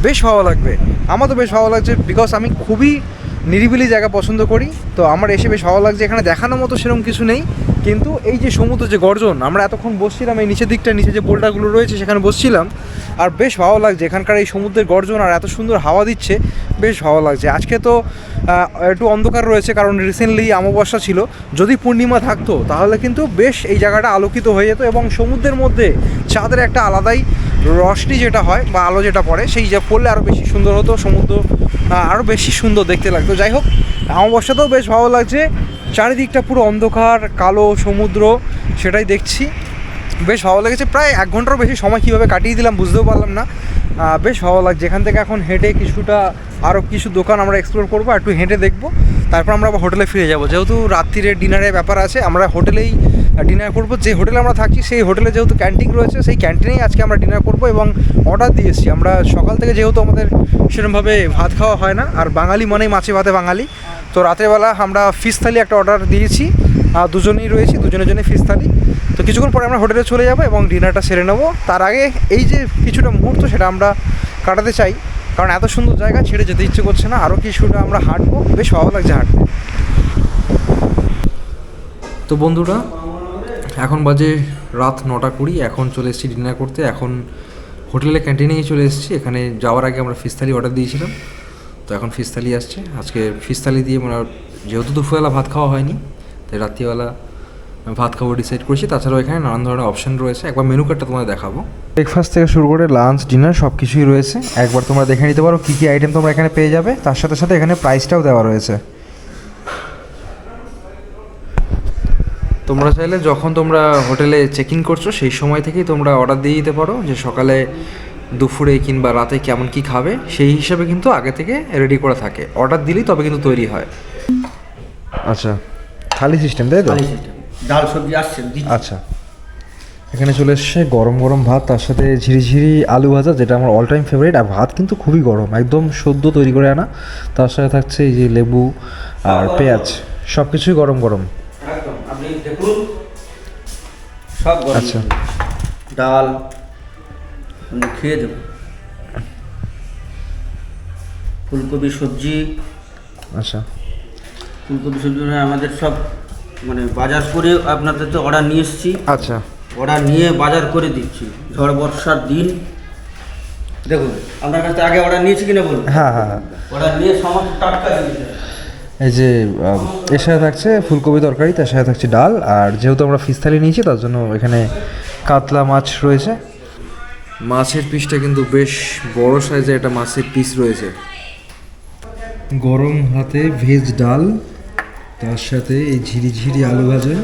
বেশ ভালো লাগবে। আমার তো বেশ ভালো লাগছে, বিকজ আমি খুবই নিরিবিলি জায়গা পছন্দ করি। তো আমার এসে বেশ ভালো লাগছে। এখানে দেখানোর মতো সেরকম কিছু নেই, কিন্তু এই যে সমুদ্র যে গর্জন, আমরা এতক্ষণ বসছিলাম এই নিচের দিকটা, নিচে যে বোল্ডারগুলো রয়েছে সেখানে বসছিলাম, আর বেশ ভালো লাগছে এখানকার এই সমুদ্রের গর্জন, আর এত সুন্দর হাওয়া দিচ্ছে, বেশ ভালো লাগছে। আজকে তো একটু অন্ধকার রয়েছে, কারণ রিসেন্টলি অমাবস্যা ছিল। যদি পূর্ণিমা থাকতো তাহলে কিন্তু বেশ এই জায়গাটা আলোকিত হয়ে যেত, এবং সমুদ্রের মধ্যে চাঁদের একটা আলাদাই রশ্মি যেটা হয় বা আলো যেটা পড়ে, সেই যা পড়লে আরও বেশি সুন্দর হতো, সমুদ্র আরও বেশি সুন্দর দেখতে লাগতো। যাই হোক, অমাবস্যাতেও বেশ ভালো লাগছে, চারিদিকটা পুরো অন্ধকার কালো সমুদ্র, সেটাই দেখছি, বেশ ভালো লেগেছে। প্রায় 1 ঘন্টারও বেশি সময় কীভাবে কাটিয়ে দিলাম বুঝতেও পারলাম না, বেশ ভালো লাগছে। এখান থেকে এখন হেঁটে কিছুটা আরও কিছু দোকান আমরা এক্সপ্লোর করবো, একটু হেঁটে দেখবো, তারপর আমরা আবার হোটেলে ফিরে যাব। যেহেতু রাত্রিরে ডিনারের ব্যাপার আছে, আমরা হোটেলেই ডিনার করবো। যে হোটেলে আমরা থাকছি সেই হোটেলে যেহেতু ক্যান্টিন রয়েছে, সেই ক্যান্টিনেই আজকে আমরা ডিনার করবো, এবং অর্ডার দিয়ে এসেছি। আমরা সকাল থেকে যেহেতু আমাদের সেরকমভাবে ভাত খাওয়া হয় না, আর বাঙালি মানেই মাছে ভাতে বাঙালি, তো রাত্রেবেলা আমরা ফিশ থালি একটা অর্ডার দিয়েছি, দুজনেই রয়েছি, দুজনের জন্য ফিশ থালি। তো কিছুক্ষণ পরে আমরা হোটেলে চলে যাবো এবং ডিনারটা সেরে নেবো। তার আগে এই যে কিছুটা মুহূর্ত সেটা আমরা কাটাতে চাই, কারণ এত সুন্দর জায়গা ছেড়ে যেতে ইচ্ছে করছে না। আরও কিছুটা আমরা হাঁটবো, বেশ ভালো লাগছে হাঁটতে। তো বন্ধুরা, এখন বাজে রাত 9:20, এখন চলে এসেছি ডিনার করতে। এখন হোটেলের ক্যান্টিনেই চলে এসেছি। এখানে যাওয়ার আগে আমরা ফিশ থালি অর্ডার দিয়েছিলাম, তো এখন ফিশ থালি আসছে। আজকে ফিশ থালি দিয়ে আমরা, যেহেতু দুপুরবেলা ভাত খাওয়া হয়নি, তাই রাত্রিবেলা ভাত খাবো ডিসাইড করেছি। তাছাড়াও এখানে নানান ধরনের অপশান রয়েছে, একবার মেনু কার্ডটা তোমাদের দেখাবো। ব্রেকফাস্ট থেকে শুরু করে লাঞ্চ ডিনার সব কিছুই রয়েছে, একবার তোমরা দেখে নিতে পারো কী কী আইটেম তোমরা এখানে পেয়ে যাবে। তার সাথে সাথে এখানে প্রাইসটাও দেওয়া রয়েছে। তোমরা চাইলে যখন তোমরা হোটেলে চেক ইন করছো সেই সময় থেকেই তোমরা অর্ডার দিয়ে দিতে পারো, যে সকালে দুপুরে কিংবা রাতে কেমন কী খাবে, সেই হিসাবে কিন্তু আগে থেকে রেডি করা থাকে। অর্ডার দিলেই তবে কিন্তু তৈরি হয়। আচ্ছা, থালি সিস্টেম তাই তো? ডাল সবজি আসছে। আচ্ছা, এখানে চলে এসছে গরম গরম ভাত, তার সাথে ঝিরিঝিরি আলু ভাজা, যেটা আমার অল টাইম ফেভারিট। আর ভাত কিন্তু খুবই গরম, একদম সদ্য তৈরি করে আনা। তার সাথে থাকছে এই যে লেবু আর পেঁয়াজ, সব কিছুই গরম গরম। একদম, আপনি দেখুন সব গরম। আচ্ছা, ডাল আপনি খেয়ে দেবেন, ফুলকপি সবজি। আচ্ছা, ফুলকপি সবজি আমাদের সব মানে বাজার করে আপনাদের তো অর্ডার নিয়ে এসেছি। আচ্ছা, অর্ডার নিয়ে বাজার করে দিচ্ছি। ঝড় বর্ষার দিন, দেখুন আপনার কাছে আগে অর্ডার নিয়েছি কিনা বলুন। হ্যাঁ হ্যাঁ হ্যাঁ, অর্ডার নিয়ে সমস্ত টাটকা জিনিস। এই যে এর সাথে থাকছে ফুলকপি তরকারি, তার সাথে থাকছে ডাল, আর যেহেতু আমরা ফিশ থালি নিয়েছি তার জন্য এখানে কাতলা মাছ রয়েছে। মাছের পিসটা কিন্তু বেশ বড় সাইজের একটা মাছের পিস রয়েছে। গরম হাতে ভেজ ডাল, তার সাথে এই ঝিরিঝিরি আলু ভাজা।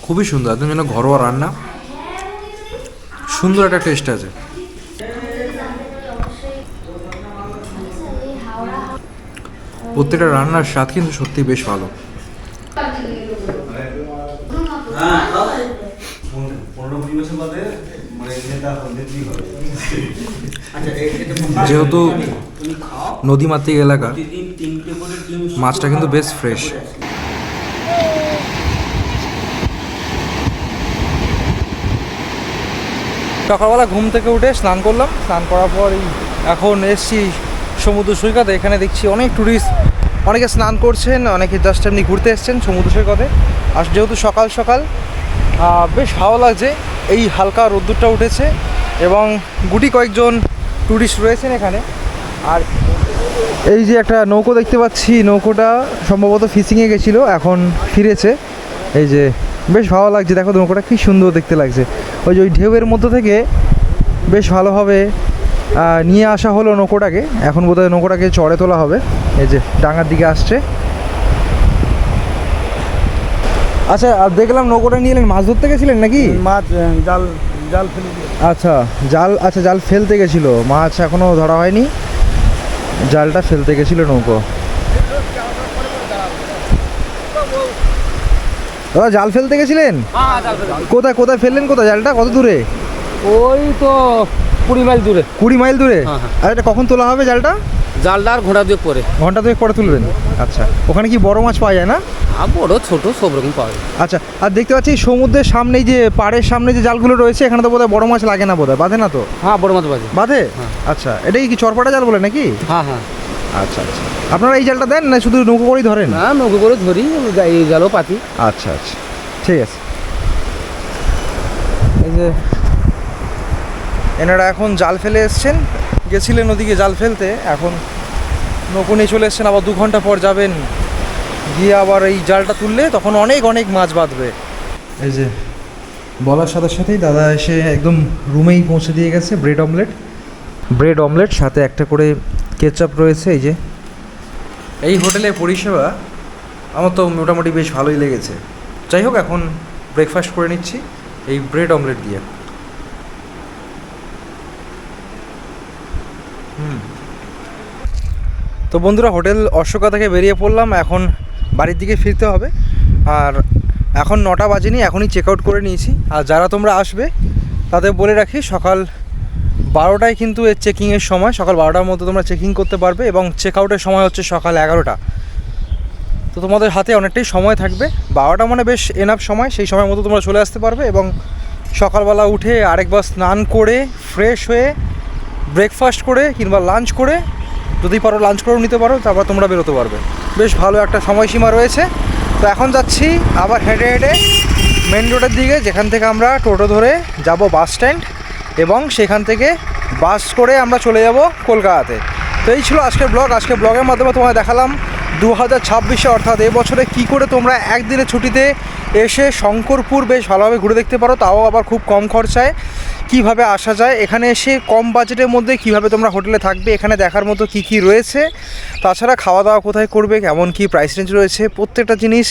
খুবই সুন্দর, একদম যেন ঘরোয়া রান্না, সুন্দর একটা টেস্ট আছে। প্রত্যেকটা রান্নার স্বাদ কিন্তু সত্যি বেশ ভালো। যেহেতু নদীমাতৃক এলাকা, মাছটা কিন্তু বেশ ফ্রেশ। সকালবেলা ঘুম থেকে উঠে স্নান করলাম, স্নান করার পর এখন এসছি সমুদ্র সৈকতে। এখানে দেখছি অনেক ট্যুরিস্ট, অনেকে স্নান করছেন, অনেকে জাস্ট এমনি ঘুরতে এসছেন সমুদ্র সৈকতে। আর যেহেতু সকাল সকাল বেশ ভালো লাগছে, এই হালকা রোদ্দুরটা উঠেছে এবং গুটি কয়েকজন ট্যুরিস্ট রয়েছেন এখানে। আর এই যে একটা নৌকো দেখতে পাচ্ছি, নৌকোটা সম্ভবত ফিশিংয়ে গেছিলো, এখন ফিরেছে। এই যে বেশ ভালো লাগছে, দেখো নৌকোটা কী সুন্দর দেখতে লাগছে। ওই ঢেউয়ের মধ্য থেকে বেশ ভালোভাবে নিয়ে আসা হলো নৌকোটাকে। এখন বোধহয় নৌকোটাকে চড়ে তোলা হবে। এই যে ডাঙার দিকে আসছে। আচ্ছা, দেখলাম নৌকোটা নিয়ে এলেন, মাছ ধরতে গেছিলেন নাকি? মাছ জাল জাল ফেলে দিয়ে। আচ্ছা, জাল ফেলতে গেছিলো, মাছ এখনও ধরা হয়নি, জালটা ফেলতে গেছিলো নৌকো। দাদা, জাল ফেলতে গেছিলেন? কোথায় কোথায় ফেললেন, কোথায় জালটা, কত দূরে? ওই তো 20 মাইল দূরে। 20 মাইল দূরে? আর এটা কখন তোলা হবে জালটা? জালটা আর ঘোড়া দিয়ে পরে ঘন্টা 2 পরে তুলবেন? আচ্ছা, ওখানে কি বড় মাছ পাওয়া যায় না? আর বড় ছোট সব রকম পাওয়া যায়। আচ্ছা, আর দেখতে পাচ্ছি সমুদ্রের সামনেই যে পাড়ের সামনে যে জালগুলো রয়েছে, এখানে তো বোধহয় বড় মাছ লাগে না, বোধহয় বাঁধে না তো? হ্যাঁ বড় মাছ বাজে। বাঁধে? আচ্ছা, এটাই কি চরপাটা জাল বলে নাকি? হ্যাঁ হ্যাঁ। আচ্ছা আচ্ছা, আপনারা এই জালটা দেন না শুধু নৌকো করেই ধরেন? না নৌকো করে ধরি, এই জালও পাতি। আচ্ছা আচ্ছা, ঠিক আছে। এই যে এনারা এখন জাল ফেলে এসছেন, গেছিলেন ওদিকে জাল ফেলতে, এখন নৌকো নিয়ে চলে এসছেন, আবার 2 ঘন্টা পর যাবেন, গিয়ে আবার এই জালটা তুললে তখন অনেক অনেক মাছ বাঁধবে। এই যে বলার সাথে সাথেই দাদা এসে একদম রুমেই পৌঁছে দিয়ে গেছে। ব্রেড অমলেট সাথে একটা করে কেচাপ রয়েছে। এই যে এই হোটেলের পরিষেবা আমার তো মোটামুটি বেশ ভালোই লেগেছে। যাই হোক, এখন ব্রেকফাস্ট করে নিচ্ছি এই ব্রেড অমলেট দিয়ে। তো বন্ধুরা, হোটেল অশোকা থেকে বেরিয়ে পড়লাম, এখন বাড়ির দিকে ফিরতে হবে। আর এখন 9টা বাজেনি, এখনই চেক আউট করে নিয়েছি। আর যারা তোমরা আসবে তাদের বলে রাখি, সকাল 12টায় কিন্তু এর চেকিংয়ের সময়, সকাল 12টার মধ্যে তোমরা চেকিং করতে পারবে এবং চেক আউটের সময় হচ্ছে সকাল 11টা। তো তোমাদের হাতে অনেকটাই সময় থাকবে, 12টা মানে বেশ এনাফ সময়, সেই সময়ের মতো তোমরা চলে আসতে পারবে এবং সকালবেলা উঠে আরেকবার স্নান করে ফ্রেশ হয়ে ব্রেকফাস্ট করে কিংবা লাঞ্চ করে, যদি পারো লাঞ্চ করেও নিতে পারো, তারপর তোমরা বেরোতে পারবে। বেশ ভালো একটা সময়সীমা রয়েছে। তো এখন যাচ্ছি আবার হেঁটে হেঁটে মেন রোডের দিকে, যেখান থেকে আমরা টোটো ধরে যাব বাস স্ট্যান্ড এবং সেখান থেকে বাস করে আমরা চলে যাব কলকাতাতে। তো এই ছিল আজকের ব্লগ। আজকের ব্লগের মাধ্যমে তোমায় দেখালাম 2026-এ অর্থাৎ এবছরে কী করে তোমরা একদিনের ছুটিতে এসে শঙ্করপুর বেশ ভালোভাবে ঘুরে দেখতে পারো, তাও আবার খুব কম খরচায় কিভাবে আসা যায়, এখানে এসে কম বাজেটের মধ্যে কিভাবে তোমরা হোটেলে থাকবে, এখানে দেখার মতো কি কি রয়েছে, তাছাড়া খাওয়া দাওয়া কোথায় করবে, কেমন কি প্রাইস রেঞ্জ রয়েছে, প্রত্যেকটা জিনিস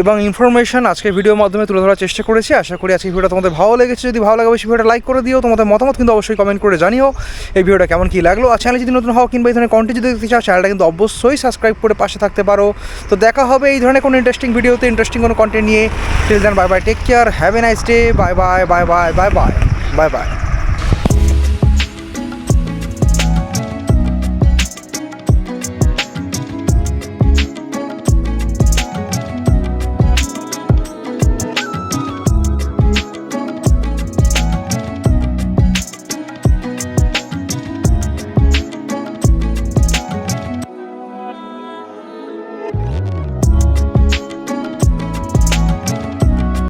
এবং ইনফরমেশন আজকের ভিডিওর মাধ্যমে তুলে ধরার চেষ্টা করেছি। আশা করি আজকের ভিডিওটা তোমাদের ভালো লেগেছে। যদি ভালো লাগে অবশ্যই ভিডিওটা লাইক করে দিও, তোমাদের মতামত কিন্তু অবশ্যই কমেন্ট করে জানিও এই ভিডিওটা কেমন কী লাগলো। আর চ্যানেলে যদি নতুন হও কিংবা এই ধরনের কন্টেন্ট যদি দেখতে চাও, চ্যানেলটা কিন্তু অবশ্যই সাবস্ক্রাইব করে পাশে থাকতে পারো। তো দেখা হবে এই ধরনের কোনো ইন্টারেস্টিং ভিডিওতে, ইন্টারেস্টিং কোনো কন্টেন্ট নিয়ে। Till then bye bye, take care, have a nice day, bye bye bye bye bye bye bye by.